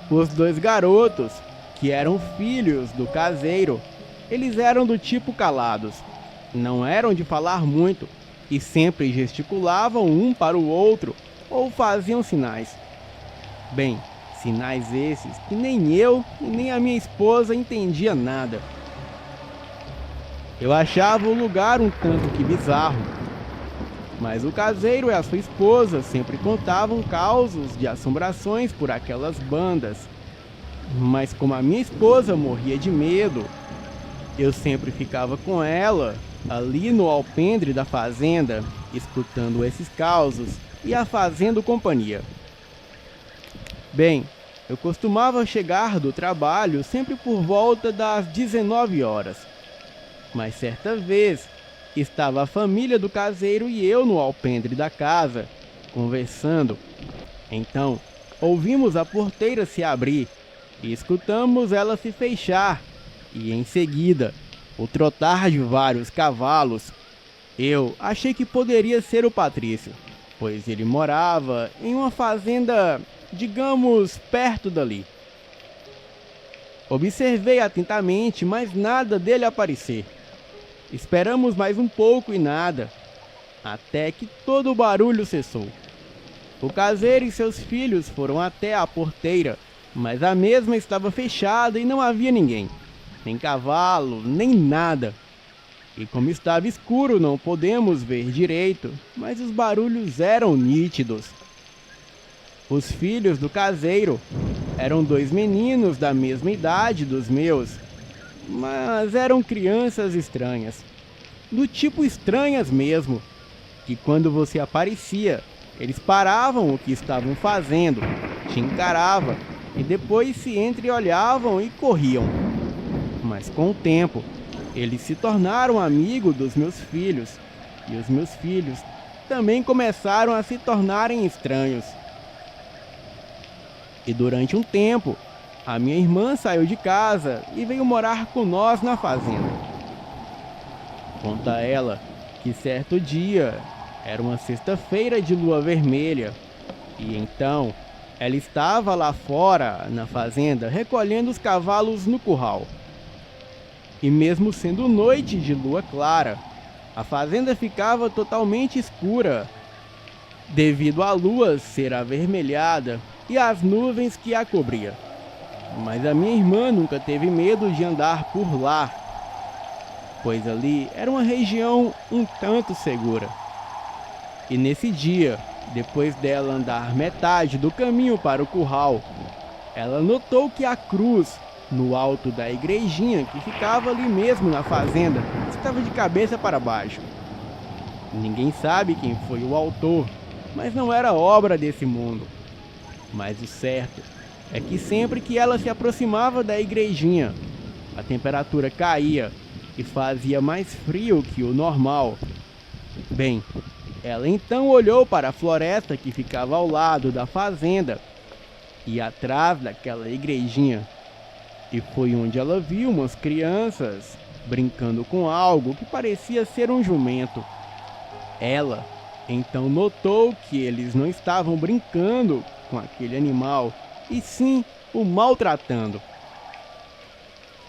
Os 2 garotos, que eram filhos do caseiro, eles eram do tipo calados. Não eram de falar muito e sempre gesticulavam um para o outro ou faziam sinais. Bem, sinais esses que nem eu e nem a minha esposa entendia nada. Eu achava o lugar um tanto que bizarro, mas o caseiro e a sua esposa sempre contavam causos de assombrações por aquelas bandas. Mas como a minha esposa morria de medo, eu sempre ficava com ela ali no alpendre da fazenda, escutando esses causos e a fazendo companhia. Bem, eu costumava chegar do trabalho sempre por volta das 19 horas. Mas certa vez, estava a família do caseiro e eu no alpendre da casa, conversando. Então, ouvimos a porteira se abrir e escutamos ela se fechar, e em seguida, o trotar de vários cavalos. Eu achei que poderia ser o Patrício, pois ele morava em uma fazenda, digamos, perto dali. Observei atentamente, mas nada dele aparecer. Esperamos mais um pouco e nada, até que todo o barulho cessou. O caseiro e seus filhos foram até a porteira, mas a mesma estava fechada e não havia ninguém, nem cavalo, nem nada. E como estava escuro, não podemos ver direito, mas os barulhos eram nítidos. Os filhos do caseiro eram 2 meninos da mesma idade dos meus, mas eram crianças estranhas, do tipo estranhas mesmo, que quando você aparecia, eles paravam o que estavam fazendo, te encaravam e depois se entreolhavam e corriam. Mas com o tempo, eles se tornaram amigos dos meus filhos e os meus filhos também começaram a se tornarem estranhos. E durante um tempo, a minha irmã saiu de casa e veio morar com nós na fazenda. Conta ela que certo dia era uma sexta-feira de lua vermelha e então ela estava lá fora na fazenda recolhendo os cavalos no curral. E mesmo sendo noite de lua clara, a fazenda ficava totalmente escura devido à lua ser avermelhada e às nuvens que a cobria. Mas a minha irmã nunca teve medo de andar por lá, pois ali era uma região um tanto segura. E nesse dia, depois dela andar metade do caminho para o curral, ela notou que a cruz no alto da igrejinha que ficava ali mesmo na fazenda estava de cabeça para baixo. Ninguém sabe quem foi o autor, mas não era obra desse mundo. Mas o certo é que sempre que ela se aproximava da igrejinha, a temperatura caía e fazia mais frio que o normal. Bem, ela então olhou para a floresta que ficava ao lado da fazenda e atrás daquela igrejinha. E foi onde ela viu umas crianças brincando com algo que parecia ser um jumento. Ela então notou que eles não estavam brincando com aquele animal, e sim o maltratando.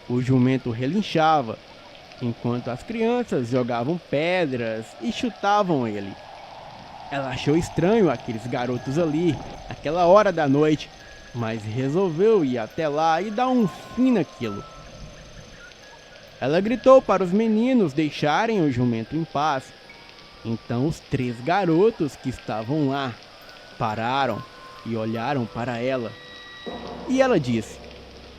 O jumento relinchava, enquanto as crianças jogavam pedras e chutavam ele. Ela achou estranho aqueles garotos ali, naquela hora da noite, mas resolveu ir até lá e dar um fim naquilo. Ela gritou para os meninos deixarem o jumento em paz. Então os 3 garotos que estavam lá pararam e olharam para ela. E ela disse: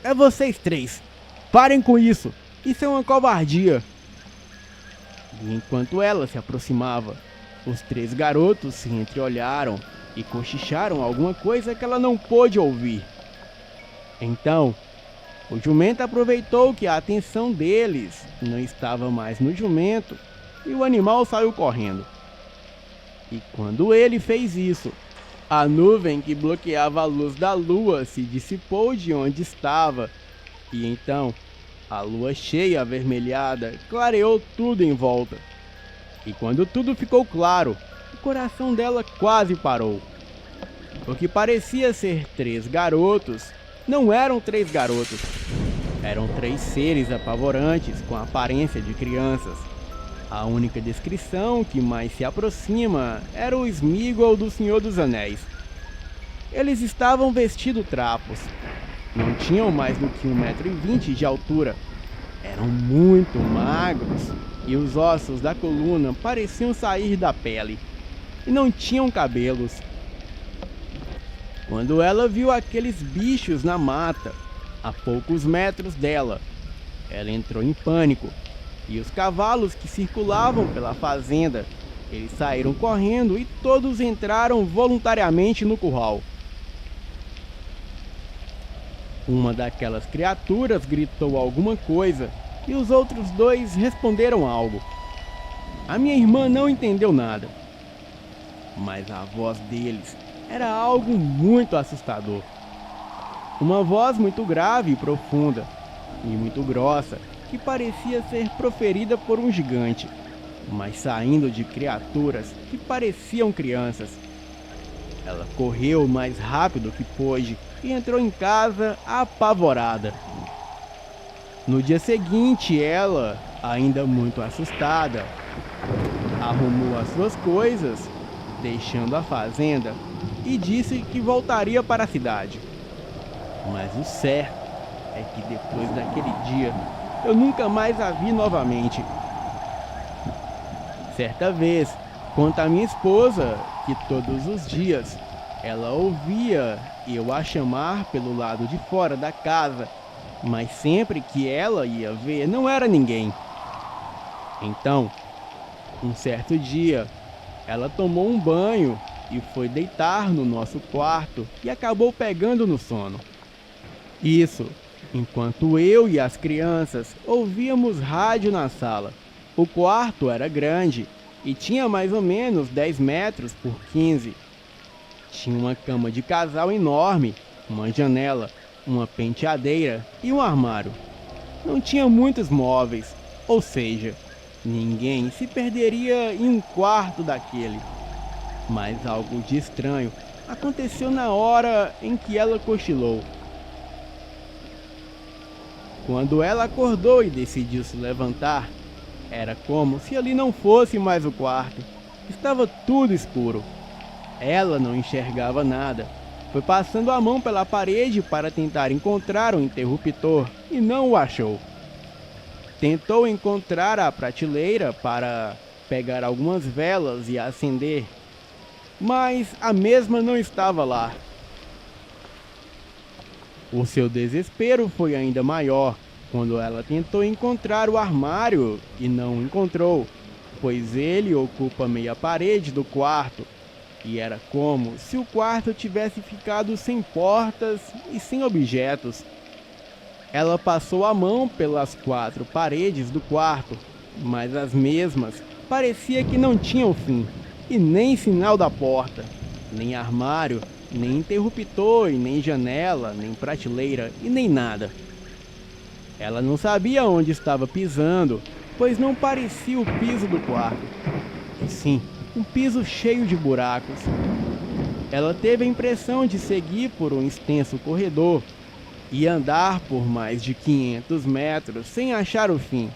"É vocês 3, parem com isso, isso é uma covardia." E enquanto ela se aproximava, os 3 garotos se entreolharam e cochicharam alguma coisa que ela não pôde ouvir. Então, o jumento aproveitou que a atenção deles não estava mais no jumento e o animal saiu correndo. E quando ele fez isso, a nuvem que bloqueava a luz da lua se dissipou de onde estava, e então a lua cheia avermelhada clareou tudo em volta. E quando tudo ficou claro, o coração dela quase parou. O que parecia ser 3 garotos, não eram 3 garotos. Eram 3 seres apavorantes com a aparência de crianças. A única descrição que mais se aproxima era o Sméagol do Senhor dos Anéis. Eles estavam vestidos trapos. Não tinham mais do que 1,20 m de altura. Eram muito magros e os ossos da coluna pareciam sair da pele. E não tinham cabelos. Quando ela viu aqueles bichos na mata, a poucos metros dela, ela entrou em pânico. E os cavalos que circulavam pela fazenda, eles saíram correndo e todos entraram voluntariamente no curral. Uma daquelas criaturas gritou alguma coisa e os outros 2 responderam algo. A minha irmã não entendeu nada, mas a voz deles era algo muito assustador. Uma voz muito grave e profunda, e muito grossa, que parecia ser proferida por um gigante, mas saindo de criaturas que pareciam crianças. Ela correu o mais rápido que pôde e entrou em casa apavorada. No dia seguinte, ela, ainda muito assustada, arrumou as suas coisas, deixando a fazenda, e disse que voltaria para a cidade. Mas o certo é que depois daquele dia, eu nunca mais a vi novamente. Certa vez, conta a minha esposa que todos os dias ela ouvia eu a chamar pelo lado de fora da casa, mas sempre que ela ia ver, não era ninguém. Então, um certo dia, ela tomou um banho e foi deitar no nosso quarto e acabou pegando no sono. Isso enquanto eu e as crianças ouvíamos rádio na sala. O quarto era grande e tinha mais ou menos 10 metros por 15. Tinha uma cama de casal enorme, uma janela, uma penteadeira e um armário. Não tinha muitos móveis, ou seja, ninguém se perderia em um quarto daquele. Mas algo de estranho aconteceu na hora em que ela cochilou. Quando ela acordou e decidiu se levantar, era como se ali não fosse mais o quarto. Estava tudo escuro. Ela não enxergava nada. Foi passando a mão pela parede para tentar encontrar o interruptor e não o achou. Tentou encontrar a prateleira para pegar algumas velas e acender, mas a mesma não estava lá. O seu desespero foi ainda maior quando ela tentou encontrar o armário e não encontrou, pois ele ocupa meia parede do quarto, e era como se o quarto tivesse ficado sem portas e sem objetos. Ela passou a mão pelas 4 paredes do quarto, mas as mesmas parecia que não tinham fim, e nem sinal da porta, nem armário, nem interruptor, e nem janela, nem prateleira e nem nada. Ela não sabia onde estava pisando, pois não parecia o piso do quarto, e sim, um piso cheio de buracos. Ela teve a impressão de seguir por um extenso corredor e andar por mais de 500 metros sem achar o fim,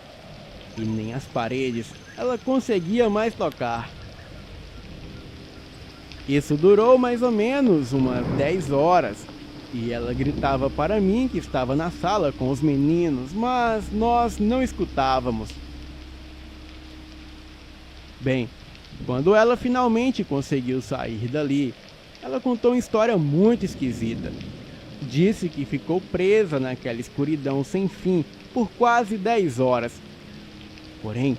e nem as paredes ela conseguia mais tocar. Isso durou mais ou menos umas 10 horas, e ela gritava para mim que estava na sala com os meninos, mas nós não escutávamos. Bem, quando ela finalmente conseguiu sair dali, ela contou uma história muito esquisita. Disse que ficou presa naquela escuridão sem fim por quase 10 horas. Porém,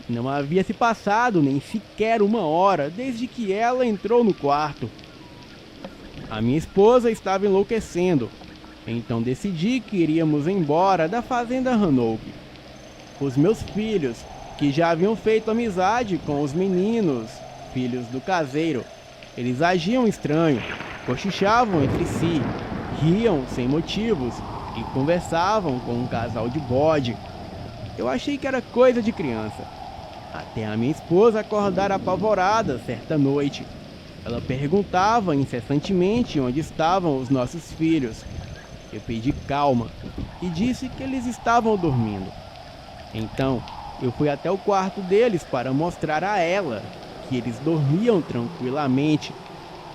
não havia se passado nem sequer 1 hora desde que ela entrou no quarto. A minha esposa estava enlouquecendo, então decidi que iríamos embora da fazenda Hanoke. Os meus filhos, que já haviam feito amizade com os meninos, filhos do caseiro, eles agiam estranho, cochichavam entre si, riam sem motivos e conversavam com um casal de bode. Eu achei que era coisa de criança, até a minha esposa acordar apavorada certa noite. Ela perguntava incessantemente onde estavam os nossos filhos. Eu pedi calma e disse que eles estavam dormindo. Então, eu fui até o quarto deles para mostrar a ela que eles dormiam tranquilamente,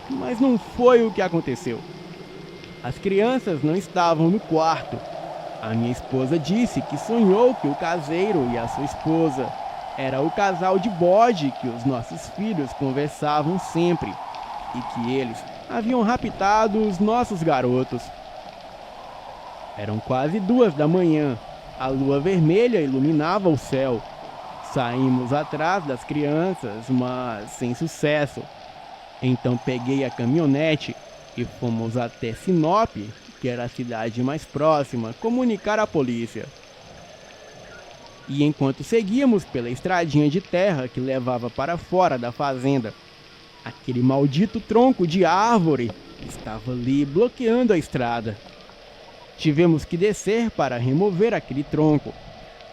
mas não foi o que aconteceu. As crianças não estavam no quarto. A minha esposa disse que sonhou que o caseiro e a sua esposa era o casal de bode que os nossos filhos conversavam sempre, e que eles haviam raptado os nossos garotos. Eram quase 2 da manhã, a lua vermelha iluminava o céu. Saímos atrás das crianças, mas sem sucesso. Então peguei a caminhonete e fomos até Sinop, que era a cidade mais próxima, comunicar à polícia. E enquanto seguíamos pela estradinha de terra que levava para fora da fazenda, aquele maldito tronco de árvore estava ali bloqueando a estrada. Tivemos que descer para remover aquele tronco,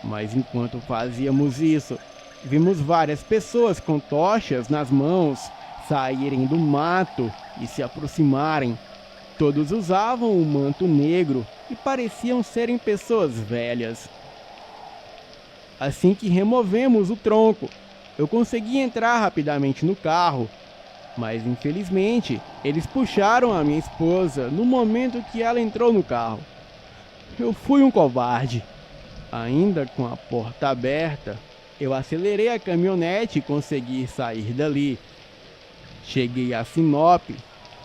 mas enquanto fazíamos isso, vimos várias pessoas com tochas nas mãos saírem do mato e se aproximarem. Todos usavam um manto negro e pareciam serem pessoas velhas. Assim que removemos o tronco, eu consegui entrar rapidamente no carro, mas infelizmente eles puxaram a minha esposa no momento que ela entrou no carro. Eu fui um covarde. Ainda com a porta aberta, eu acelerei a caminhonete e consegui sair dali. Cheguei a Sinop,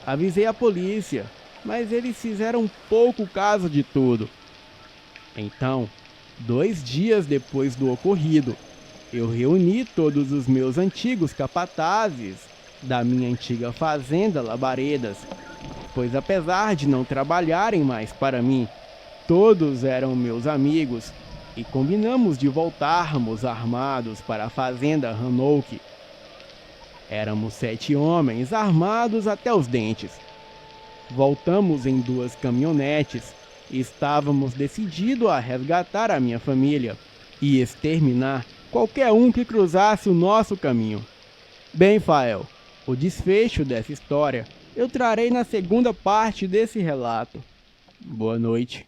avisei a polícia, mas eles fizeram pouco caso de tudo. Então, 2 dias depois do ocorrido, eu reuni todos os meus antigos capatazes da minha antiga fazenda Labaredas, pois apesar de não trabalharem mais para mim, todos eram meus amigos, e combinamos de voltarmos armados para a fazenda Hanoke Éramos 7 homens armados até os dentes. Voltamos em 2 caminhonetes e estávamos decididos a resgatar a minha família e exterminar qualquer um que cruzasse o nosso caminho. Bem, Fael, o desfecho dessa história eu trarei na segunda parte desse relato. Boa noite.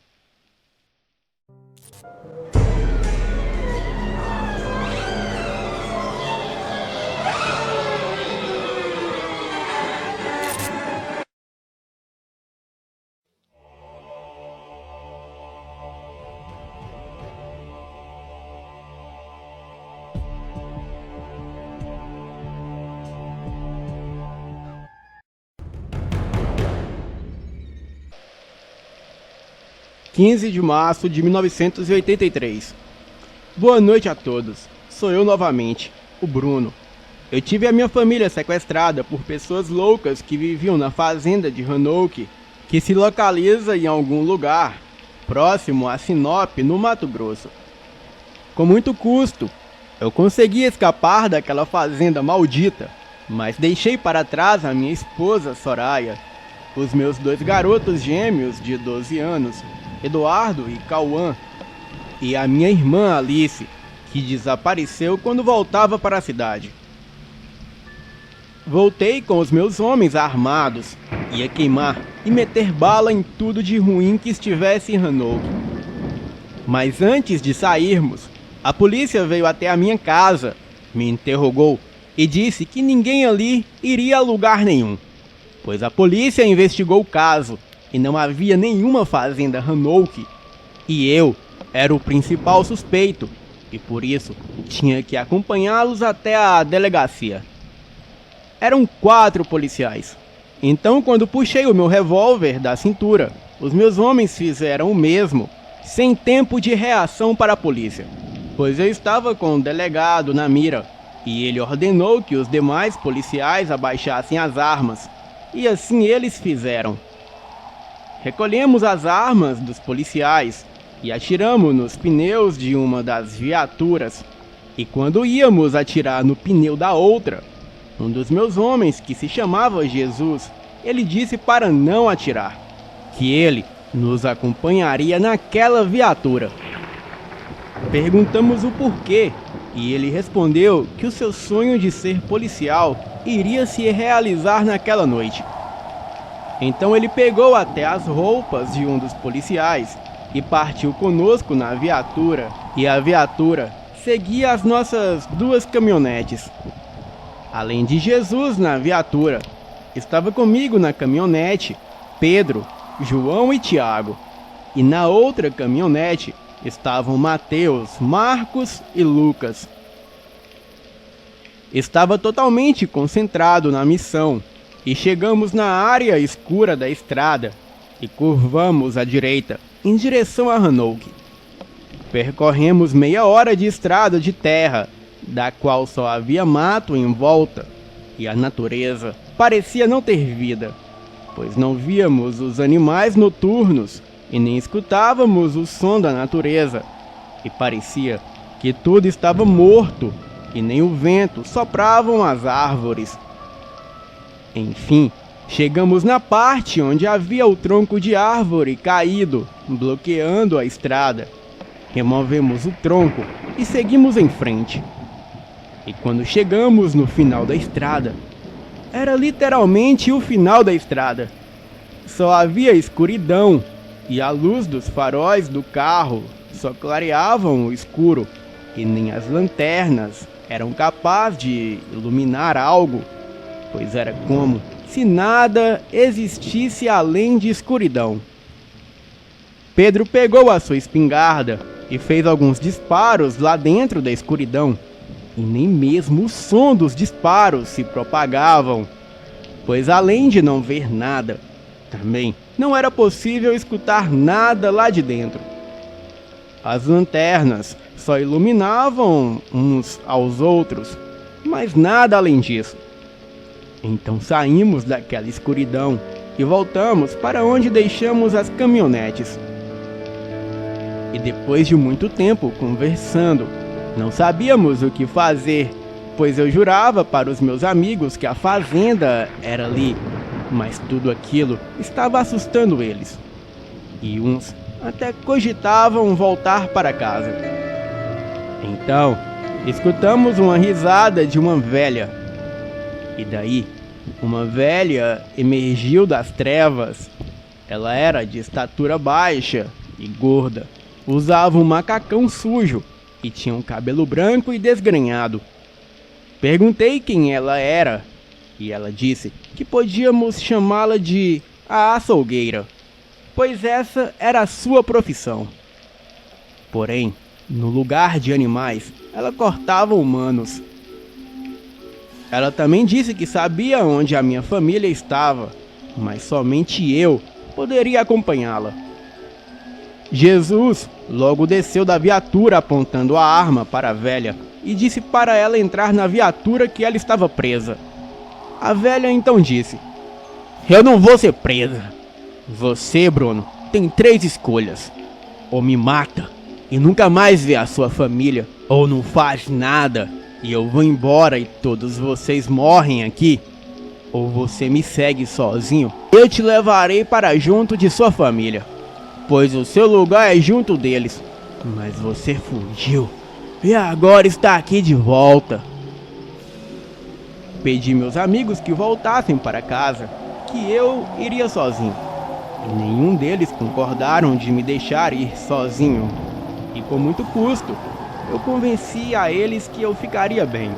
(15 de março de 1983). Boa noite a todos. Sou eu novamente, o Bruno. Eu tive a minha família sequestrada por pessoas loucas que viviam na fazenda de Roanoke, que se localiza em algum lugar próximo a Sinop, no Mato Grosso. Com muito custo, eu consegui escapar daquela fazenda maldita, mas deixei para trás a minha esposa Soraya, os meus 2 garotos gêmeos de 12 anos, Eduardo e Cauã, e a minha irmã Alice, que desapareceu quando voltava para a cidade. Voltei com os meus homens armados, ia queimar e meter bala em tudo de ruim que estivesse em Roanoke. Mas antes de sairmos, a polícia veio até a minha casa, me interrogou e disse que ninguém ali iria a lugar nenhum, pois a polícia investigou o caso e não havia nenhuma fazenda Roanoke, e eu era o principal suspeito, e por isso tinha que acompanhá-los até a delegacia. Eram 4 policiais. Então, quando puxei o meu revólver da cintura, os meus homens fizeram o mesmo, sem tempo de reação para a polícia, pois eu estava com o delegado na mira, e ele ordenou que os demais policiais abaixassem as armas, e assim eles fizeram. Recolhemos as armas dos policiais e atiramos nos pneus de uma das viaturas. E quando íamos atirar no pneu da outra, um dos meus homens, que se chamava Jesus, ele disse para não atirar, que ele nos acompanharia naquela viatura. Perguntamos o porquê, e ele respondeu que o seu sonho de ser policial iria se realizar naquela noite. Então ele pegou até as roupas de um dos policiais e partiu conosco na viatura, e a viatura seguia as nossas 2 caminhonetes. Além de Jesus na viatura, estava comigo na caminhonete Pedro, João e Tiago, e na outra caminhonete estavam Mateus, Marcos e Lucas. Estava totalmente concentrado na missão, e chegamos na área escura da estrada e curvamos à direita, em direção a Roanoke. Percorremos meia hora de estrada de terra, da qual só havia mato em volta, e a natureza parecia não ter vida, pois não víamos os animais noturnos e nem escutávamos o som da natureza, e parecia que tudo estava morto e nem o vento sopravam as árvores. Enfim, chegamos na parte onde havia o tronco de árvore caído, bloqueando a estrada. Removemos o tronco e seguimos em frente. E quando chegamos no final da estrada, era literalmente o final da estrada. Só havia escuridão, e a luz dos faróis do carro só clareavam o escuro, e nem as lanternas eram capazes de iluminar algo, pois era como se nada existisse além de escuridão. Pedro pegou a sua espingarda e fez alguns disparos lá dentro da escuridão, e nem mesmo o som dos disparos se propagavam, pois além de não ver nada, também não era possível escutar nada lá de dentro. As lanternas só iluminavam uns aos outros, mas nada além disso. Então saímos daquela escuridão e voltamos para onde deixamos as caminhonetes. E depois de muito tempo conversando, não sabíamos o que fazer, pois eu jurava para os meus amigos que a fazenda era ali, mas tudo aquilo estava assustando eles. E uns até cogitavam voltar para casa. Então, escutamos uma risada de uma velha. E daí, uma velha emergiu das trevas. Ela era de estatura baixa e gorda, usava um macacão sujo e tinha um cabelo branco e desgrenhado. Perguntei quem ela era e ela disse que podíamos chamá-la de a açougueira, pois essa era a sua profissão. Porém, no lugar de animais, ela cortava humanos. Ela também disse que sabia onde a minha família estava, mas somente eu poderia acompanhá-la. Jesus logo desceu da viatura apontando a arma para a velha e disse para ela entrar na viatura que ela estava presa. A velha então disse: "Eu não vou ser presa. Você, Bruno, tem 3 escolhas. Ou me mata e nunca mais vê a sua família, ou não faz nada e eu vou embora e todos vocês morrem aqui. Ou você me segue sozinho, eu te levarei para junto de sua família, pois o seu lugar é junto deles. Mas você fugiu e agora está aqui de volta." Pedi meus amigos que voltassem para casa, que eu iria sozinho. E nenhum deles concordaram de me deixar ir sozinho. E com muito custo, eu convenci a eles que eu ficaria bem,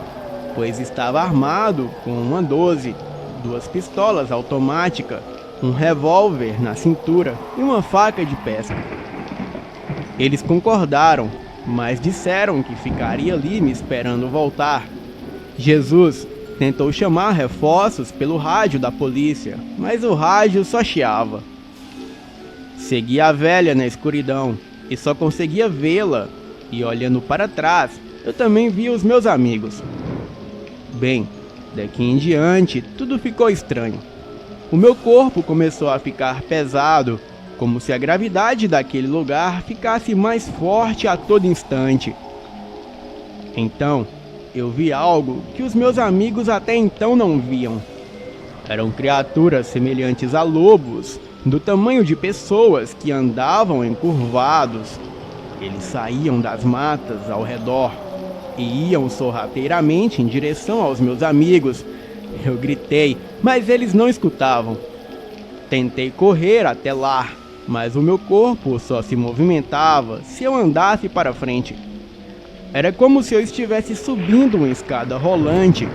pois estava armado com uma 12, 2 pistolas automáticas, um revólver na cintura e uma faca de pesca. Eles concordaram, mas disseram que ficaria ali me esperando voltar. Jesus tentou chamar reforços pelo rádio da polícia, mas o rádio só chiava. Segui a velha na escuridão e só conseguia vê-la, e olhando para trás, eu também vi os meus amigos. Bem, daqui em diante, tudo ficou estranho. O meu corpo começou a ficar pesado, como se a gravidade daquele lugar ficasse mais forte a todo instante. Então, eu vi algo que os meus amigos até então não viam. Eram criaturas semelhantes a lobos, do tamanho de pessoas que andavam encurvados. Eles saíam das matas ao redor e iam sorrateiramente em direção aos meus amigos. Eu gritei, mas eles não escutavam. Tentei correr até lá, mas o meu corpo só se movimentava se eu andasse para frente. Era como se eu estivesse subindo uma escada rolante.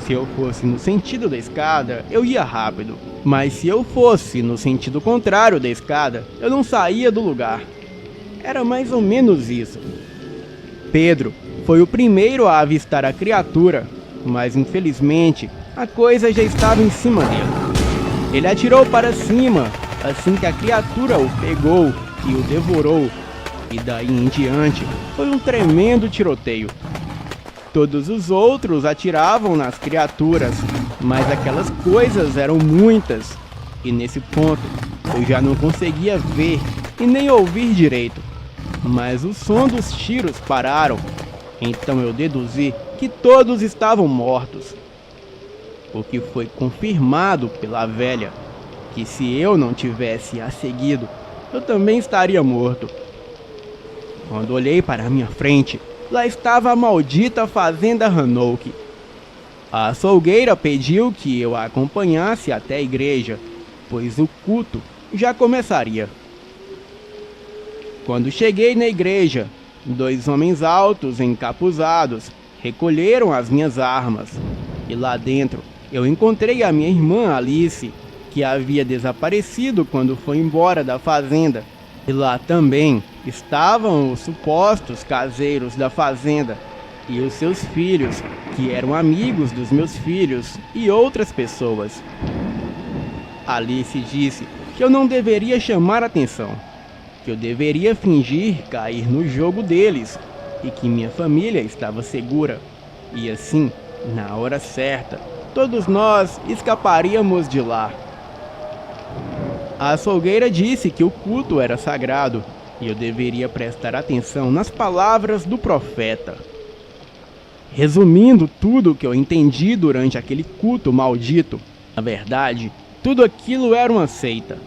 Se eu fosse no sentido da escada, eu ia rápido, mas se eu fosse no sentido contrário da escada, eu não saía do lugar. Era mais ou menos isso. Pedro foi o primeiro a avistar a criatura, mas infelizmente a coisa já estava em cima dele. Ele atirou para cima assim que a criatura o pegou e o devorou, e daí em diante foi um tremendo tiroteio. Todos os outros atiravam nas criaturas, mas aquelas coisas eram muitas, e nesse ponto eu já não conseguia ver e nem ouvir direito. Mas o som dos tiros pararam, então eu deduzi que todos estavam mortos. O que foi confirmado pela velha, que se eu não tivesse a seguido, eu também estaria morto. Quando olhei para a minha frente, lá estava a maldita fazenda Hanouk. A açougueira pediu que eu a acompanhasse até a igreja, pois o culto já começaria. Quando cheguei na igreja, 2 homens altos encapuzados recolheram as minhas armas, e lá dentro eu encontrei a minha irmã Alice, que havia desaparecido quando foi embora da fazenda. E lá também estavam os supostos caseiros da fazenda e os seus filhos, que eram amigos dos meus filhos e outras pessoas. Alice disse que eu não deveria chamar atenção, que eu deveria fingir cair no jogo deles e que minha família estava segura. E assim, na hora certa, todos nós escaparíamos de lá. A açougueira disse que o culto era sagrado e eu deveria prestar atenção nas palavras do profeta. Resumindo tudo o que eu entendi durante aquele culto maldito, na verdade, tudo aquilo era uma seita.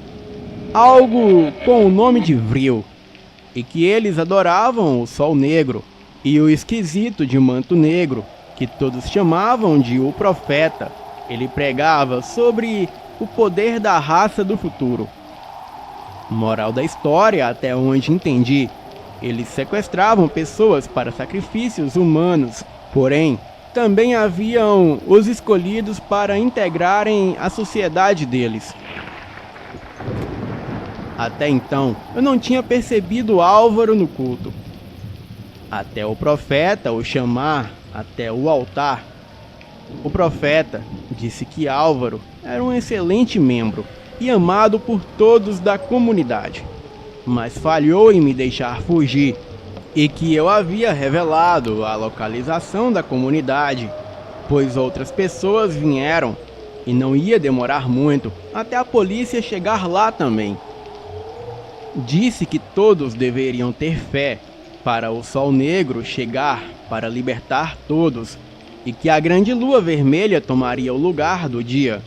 Algo com o nome de Vril, e que eles adoravam o Sol Negro e o esquisito de manto negro, que todos chamavam de o Profeta. Ele pregava sobre o poder da raça do futuro. Moral da história, até onde entendi, eles sequestravam pessoas para sacrifícios humanos, porém, também haviam os escolhidos para integrarem a sociedade deles. Até então, eu não tinha percebido Álvaro no culto. Até o profeta o chamar até o altar. O profeta disse que Álvaro era um excelente membro e amado por todos da comunidade, mas falhou em me deixar fugir e que eu havia revelado a localização da comunidade, pois outras pessoas vieram e não ia demorar muito até a polícia chegar lá também. Disse que todos deveriam ter fé para o Sol Negro chegar para libertar todos e que a grande lua vermelha tomaria o lugar do dia.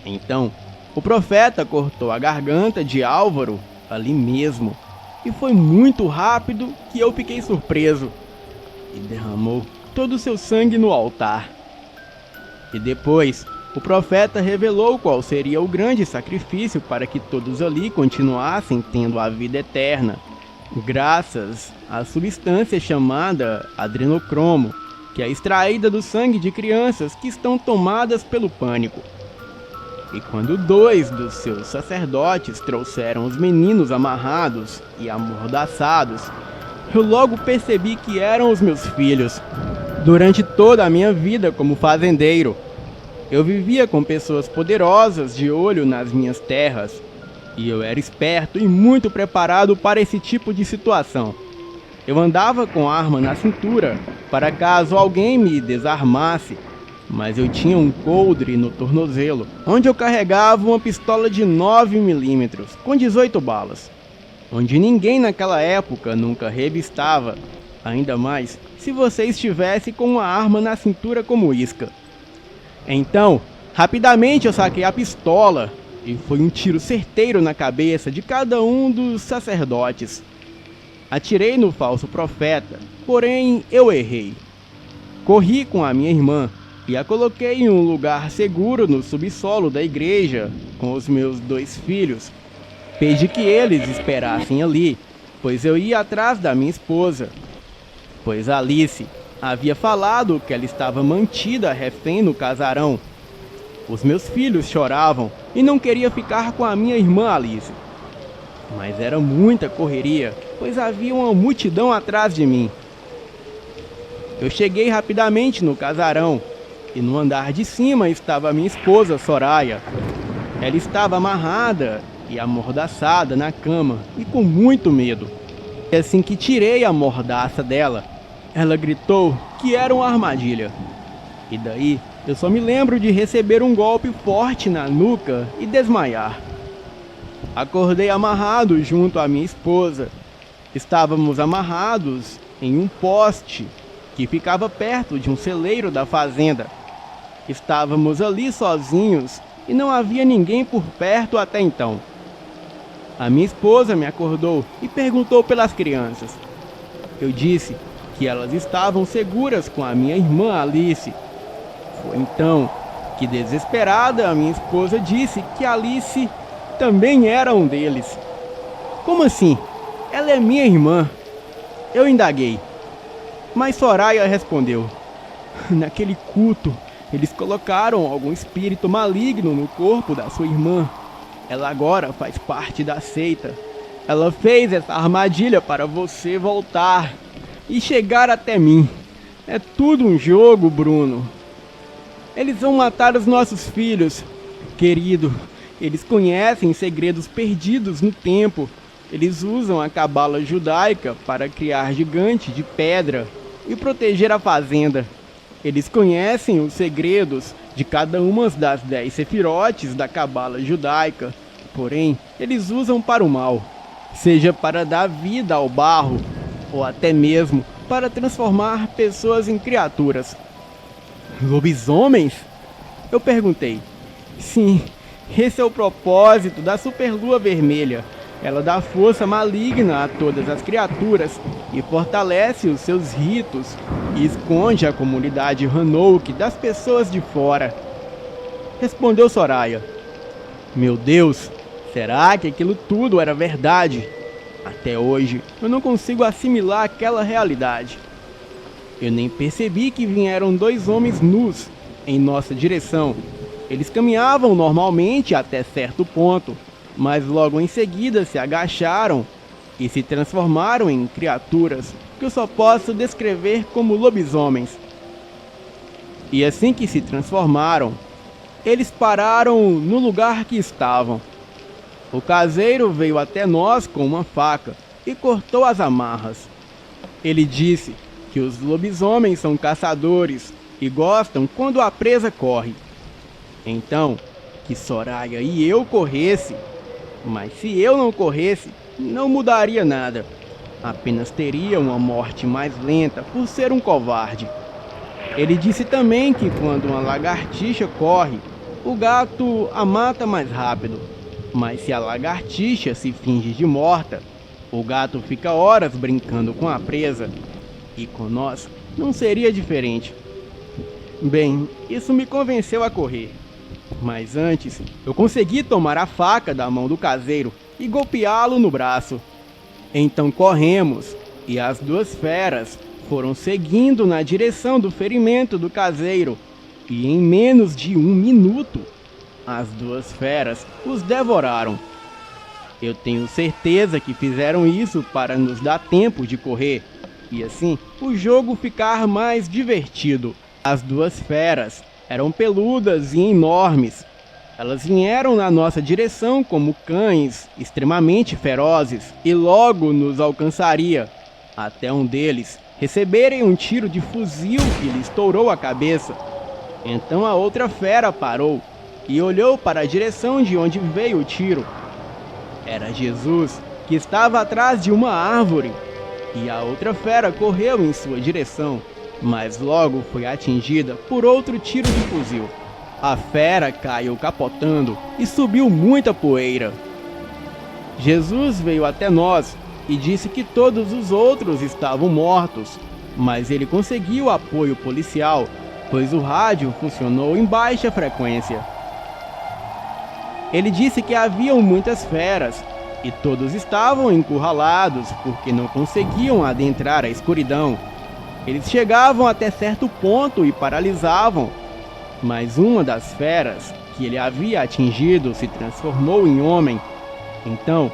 Então, o profeta cortou a garganta de Álvaro ali mesmo, e foi muito rápido que eu fiquei surpreso, e derramou todo o seu sangue no altar. E depois, o profeta revelou qual seria o grande sacrifício para que todos ali continuassem tendo a vida eterna, graças à substância chamada adrenocromo, que é extraída do sangue de crianças que estão tomadas pelo pânico. E quando 2 dos seus sacerdotes trouxeram os meninos amarrados e amordaçados, eu logo percebi que eram os meus filhos. Durante toda a minha vida como fazendeiro, eu vivia com pessoas poderosas de olho nas minhas terras, e eu era esperto e muito preparado para esse tipo de situação. Eu andava com a arma na cintura, para caso alguém me desarmasse, mas eu tinha um coldre no tornozelo, onde eu carregava uma pistola de 9mm, com 18 balas, onde ninguém naquela época nunca revistava, ainda mais se você estivesse com uma arma na cintura como isca. Então, rapidamente eu saquei a pistola, e foi um tiro certeiro na cabeça de cada um dos sacerdotes. Atirei no falso profeta, porém eu errei. Corri com a minha irmã e a coloquei em um lugar seguro no subsolo da igreja com os meus 2 filhos. Pedi que eles esperassem ali, pois eu ia atrás da minha esposa, pois Alice havia falado que ela estava mantida refém no casarão. Os meus filhos choravam e não queria ficar com a minha irmã Alice. Mas era muita correria, pois havia uma multidão atrás de mim. Eu cheguei rapidamente no casarão, e no andar de cima estava minha esposa Soraya. Ela estava amarrada e amordaçada na cama, e com muito medo. E assim que tirei a mordaça dela, ela gritou que era uma armadilha. E daí, eu só me lembro de receber um golpe forte na nuca e desmaiar. Acordei amarrado junto à minha esposa. Estávamos amarrados em um poste que ficava perto de um celeiro da fazenda. Estávamos ali sozinhos e não havia ninguém por perto até então. A minha esposa me acordou e perguntou pelas crianças. Eu disse que elas estavam seguras com a minha irmã Alice. Foi então que, desesperada, a minha esposa disse que Alice também era um deles. Como assim? Ela é minha irmã. Eu indaguei. Mas Soraya respondeu. Naquele culto, eles colocaram algum espírito maligno no corpo da sua irmã. Ela agora faz parte da seita. Ela fez essa armadilha para você voltar e chegar até mim. É tudo um jogo, Bruno. Eles vão matar os nossos filhos. Querido, eles conhecem segredos perdidos no tempo. Eles usam a cabala judaica para criar gigante de pedra e proteger a fazenda. Eles conhecem os segredos de cada uma das 10 sefirotes da cabala judaica. Porém, eles usam para o mal. Seja para dar vida ao barro, ou até mesmo para transformar pessoas em criaturas. Lobisomens? Eu perguntei. Sim, esse é o propósito da Superlua Vermelha. Ela dá força maligna a todas as criaturas e fortalece os seus ritos e esconde a comunidade Hanouk das pessoas de fora. Respondeu Soraya. Meu Deus, será que aquilo tudo era verdade? Até hoje, eu não consigo assimilar aquela realidade. Eu nem percebi que vieram 2 homens nus em nossa direção. Eles caminhavam normalmente até certo ponto, mas logo em seguida se agacharam e se transformaram em criaturas que eu só posso descrever como lobisomens. E assim que se transformaram, eles pararam no lugar que estavam. O caseiro veio até nós com uma faca e cortou as amarras. Ele disse que os lobisomens são caçadores e gostam quando a presa corre. Então, que Soraya e eu corresse, mas se eu não corresse, não mudaria nada. Apenas teria uma morte mais lenta por ser um covarde. Ele disse também que quando uma lagartixa corre, o gato a mata mais rápido. Mas se a lagartixa se finge de morta, o gato fica horas brincando com a presa. E com nós não seria diferente. Bem, isso me convenceu a correr. Mas antes, eu consegui tomar a faca da mão do caseiro e golpeá-lo no braço. Então corremos, e as 2 feras foram seguindo na direção do ferimento do caseiro. E em menos de 1 minuto, as 2 feras os devoraram. Eu tenho certeza que fizeram isso para nos dar tempo de correr, e assim o jogo ficar mais divertido. As 2 feras eram peludas e enormes. Elas vieram na nossa direção como cães extremamente ferozes e logo nos alcançaria, até um deles receberem um tiro de fuzil que lhe estourou a cabeça. Então a outra fera parou e olhou para a direção de onde veio o tiro. Era Jesus, que estava atrás de uma árvore, e a outra fera correu em sua direção, mas logo foi atingida por outro tiro de fuzil. A fera caiu capotando e subiu muita poeira. Jesus veio até nós e disse que todos os outros estavam mortos, mas ele conseguiu apoio policial, pois o rádio funcionou em baixa frequência. Ele disse que haviam muitas feras e todos estavam encurralados porque não conseguiam adentrar a escuridão. Eles chegavam até certo ponto e paralisavam, mas uma das feras que ele havia atingido se transformou em homem. Então,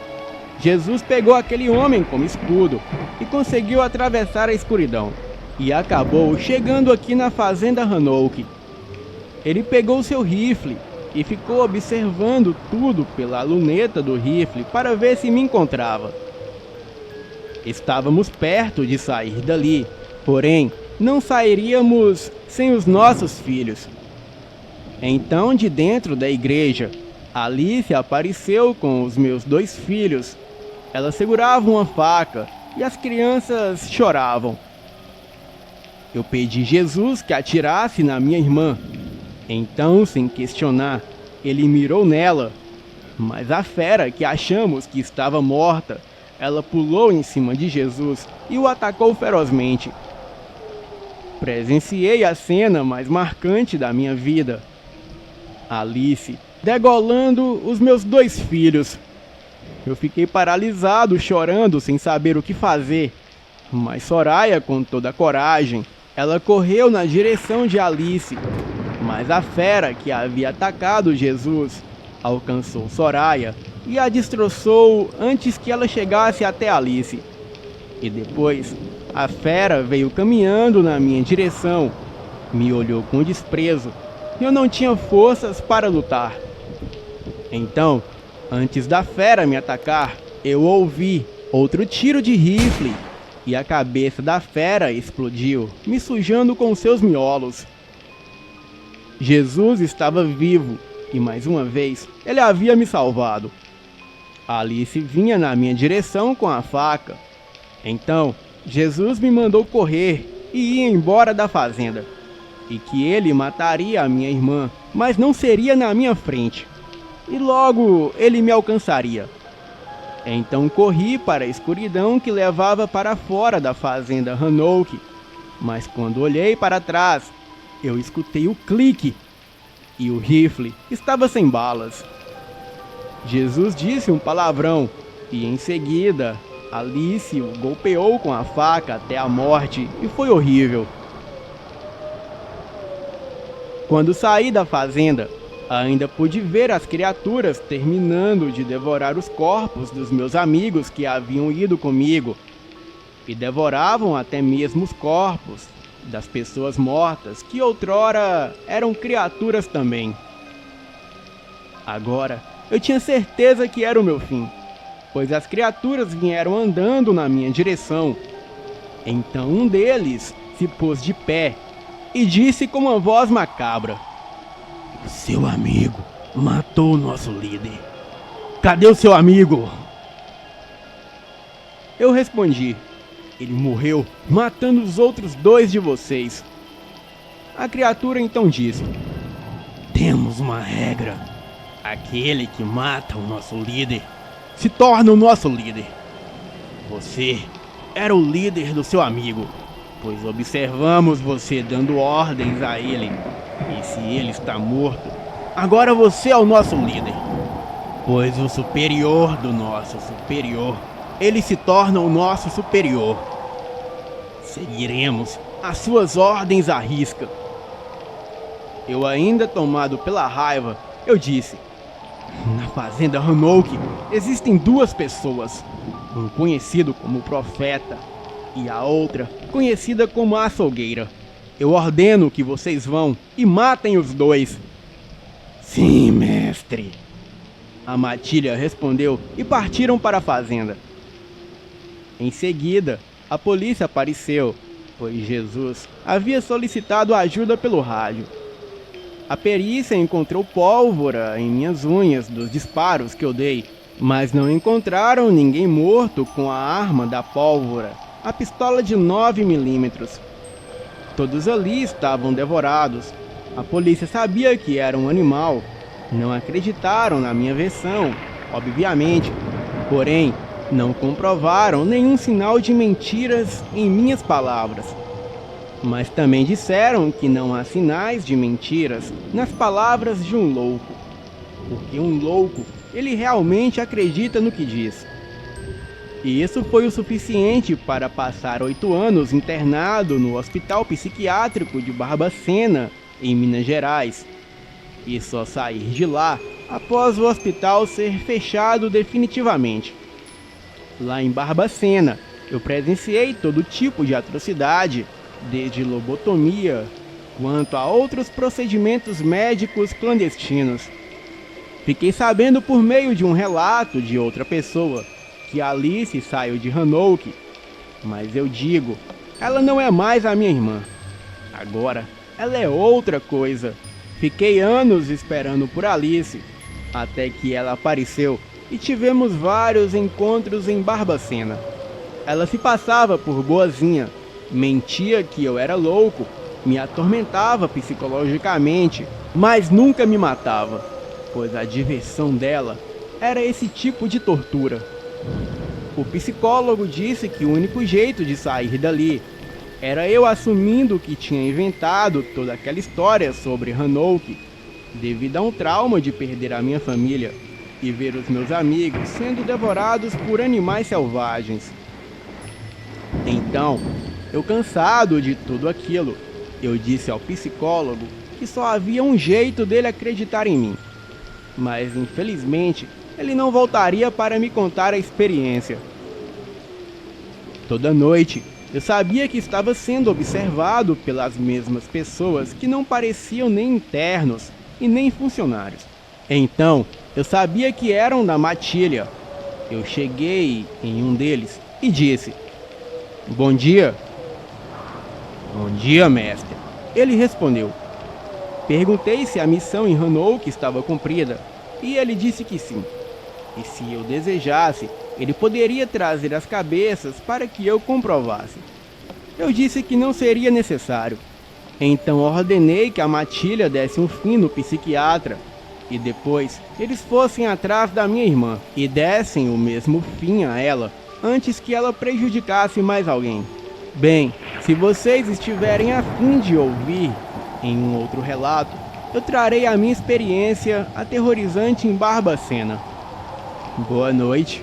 Jesus pegou aquele homem como escudo e conseguiu atravessar a escuridão, e acabou chegando aqui na fazenda Hanouk. Ele pegou seu rifle e ficou observando tudo pela luneta do rifle para ver se me encontrava. Estávamos perto de sair dali, porém não sairíamos sem os nossos filhos. Então, de dentro da igreja, Alice apareceu com os meus 2 filhos. Ela segurava uma faca e as crianças choravam. Eu pedi Jesus que atirasse na minha irmã. Então, sem questionar, ele mirou nela. Mas a fera, que achamos que estava morta, ela pulou em cima de Jesus e o atacou ferozmente. Presenciei a cena mais marcante da minha vida. Alice degolando os meus 2 filhos. Eu fiquei paralisado, chorando, sem saber o que fazer. Mas Soraya, com toda a coragem, ela correu na direção de Alice. Mas a fera que havia atacado Jesus alcançou Soraya e a destroçou antes que ela chegasse até Alice. E depois, a fera veio caminhando na minha direção, me olhou com desprezo e eu não tinha forças para lutar. Então, antes da fera me atacar, eu ouvi outro tiro de rifle e a cabeça da fera explodiu, me sujando com seus miolos. Jesus estava vivo e mais uma vez ele havia me salvado. Alice vinha na minha direção com a faca. Então, Jesus me mandou correr e ir embora da fazenda, e que ele mataria a minha irmã, mas não seria na minha frente, e logo ele me alcançaria. Então corri para a escuridão que levava para fora da fazenda Hanouk, mas quando olhei para trás, eu escutei o clique e o rifle estava sem balas. Jesus disse um palavrão e em seguida Alice o golpeou com a faca até a morte e foi horrível. Quando saí da fazenda, ainda pude ver as criaturas terminando de devorar os corpos dos meus amigos que haviam ido comigo, e devoravam até mesmo os corpos das pessoas mortas que outrora eram criaturas também. Agora, eu tinha certeza que era o meu fim, pois as criaturas vieram andando na minha direção. Então um deles se pôs de pé e disse com uma voz macabra: "O seu amigo matou o nosso líder. Cadê o seu amigo?" Eu respondi: "Ele morreu matando os outros 2 de vocês." A criatura então disse: "Temos uma regra. Aquele que mata o nosso líder se torna o nosso líder. Você era o líder do seu amigo, pois observamos você dando ordens a ele. E se ele está morto, agora você é o nosso líder. Pois o superior do nosso superior, ele se torna o nosso superior. Seguiremos as suas ordens à risca." Eu, ainda tomado pela raiva, eu disse: "Na fazenda Hanouk existem 2 pessoas, um conhecido como profeta e a outra conhecida como açougueira. Eu ordeno que vocês vão e matem os 2. "Sim, mestre," a matilha respondeu e partiram para a fazenda. Em seguida, a polícia apareceu, pois Jesus havia solicitado ajuda pelo rádio. A perícia encontrou pólvora em minhas unhas dos disparos que eu dei, mas não encontraram ninguém morto com a arma da pólvora, a pistola de 9mm. Todos ali estavam devorados. A polícia sabia que era um animal. Não acreditaram na minha versão, obviamente, porém não comprovaram nenhum sinal de mentiras em minhas palavras. Mas também disseram que não há sinais de mentiras nas palavras de um louco, porque um louco, ele realmente acredita no que diz. E isso foi o suficiente para passar 8 anos internado no Hospital Psiquiátrico de Barbacena, em Minas Gerais, e só sair de lá após o hospital ser fechado definitivamente. Lá em Barbacena, eu presenciei todo tipo de atrocidade, desde lobotomia quanto a outros procedimentos médicos clandestinos. Fiquei sabendo por meio de um relato de outra pessoa que Alice saiu de Hanouk, mas eu digo, ela não é mais a minha irmã. Agora, ela é outra coisa. Fiquei anos esperando por Alice, até que ela apareceu e tivemos vários encontros em Barbacena. Ela se passava por boazinha, mentia que eu era louco, me atormentava psicologicamente, mas nunca me matava, pois a diversão dela era esse tipo de tortura. O psicólogo disse que o único jeito de sair dali era eu assumindo que tinha inventado toda aquela história sobre Hanouk, devido a um trauma de perder a minha família e ver os meus amigos sendo devorados por animais selvagens. Então, eu, cansado de tudo aquilo, eu disse ao psicólogo que só havia um jeito dele acreditar em mim. Mas, infelizmente, ele não voltaria para me contar a experiência. Toda noite, eu sabia que estava sendo observado pelas mesmas pessoas que não pareciam nem internos e nem funcionários. Então, eu sabia que eram da matilha. Eu cheguei em um deles e disse: "Bom dia." "Bom dia, mestre." Ele respondeu. Perguntei se a missão em Hanouk estava cumprida, e ele disse que sim. E se eu desejasse, Ele poderia trazer as cabeças para que eu comprovasse. Eu disse que não seria necessário. Então ordenei que a matilha desse um fim no psiquiatra e depois eles fossem atrás da minha irmã e dessem o mesmo fim a ela antes que ela prejudicasse mais alguém. Bem, se vocês estiverem a fim de ouvir em um outro relato, eu trarei a minha experiência aterrorizante em Barbacena. Boa noite.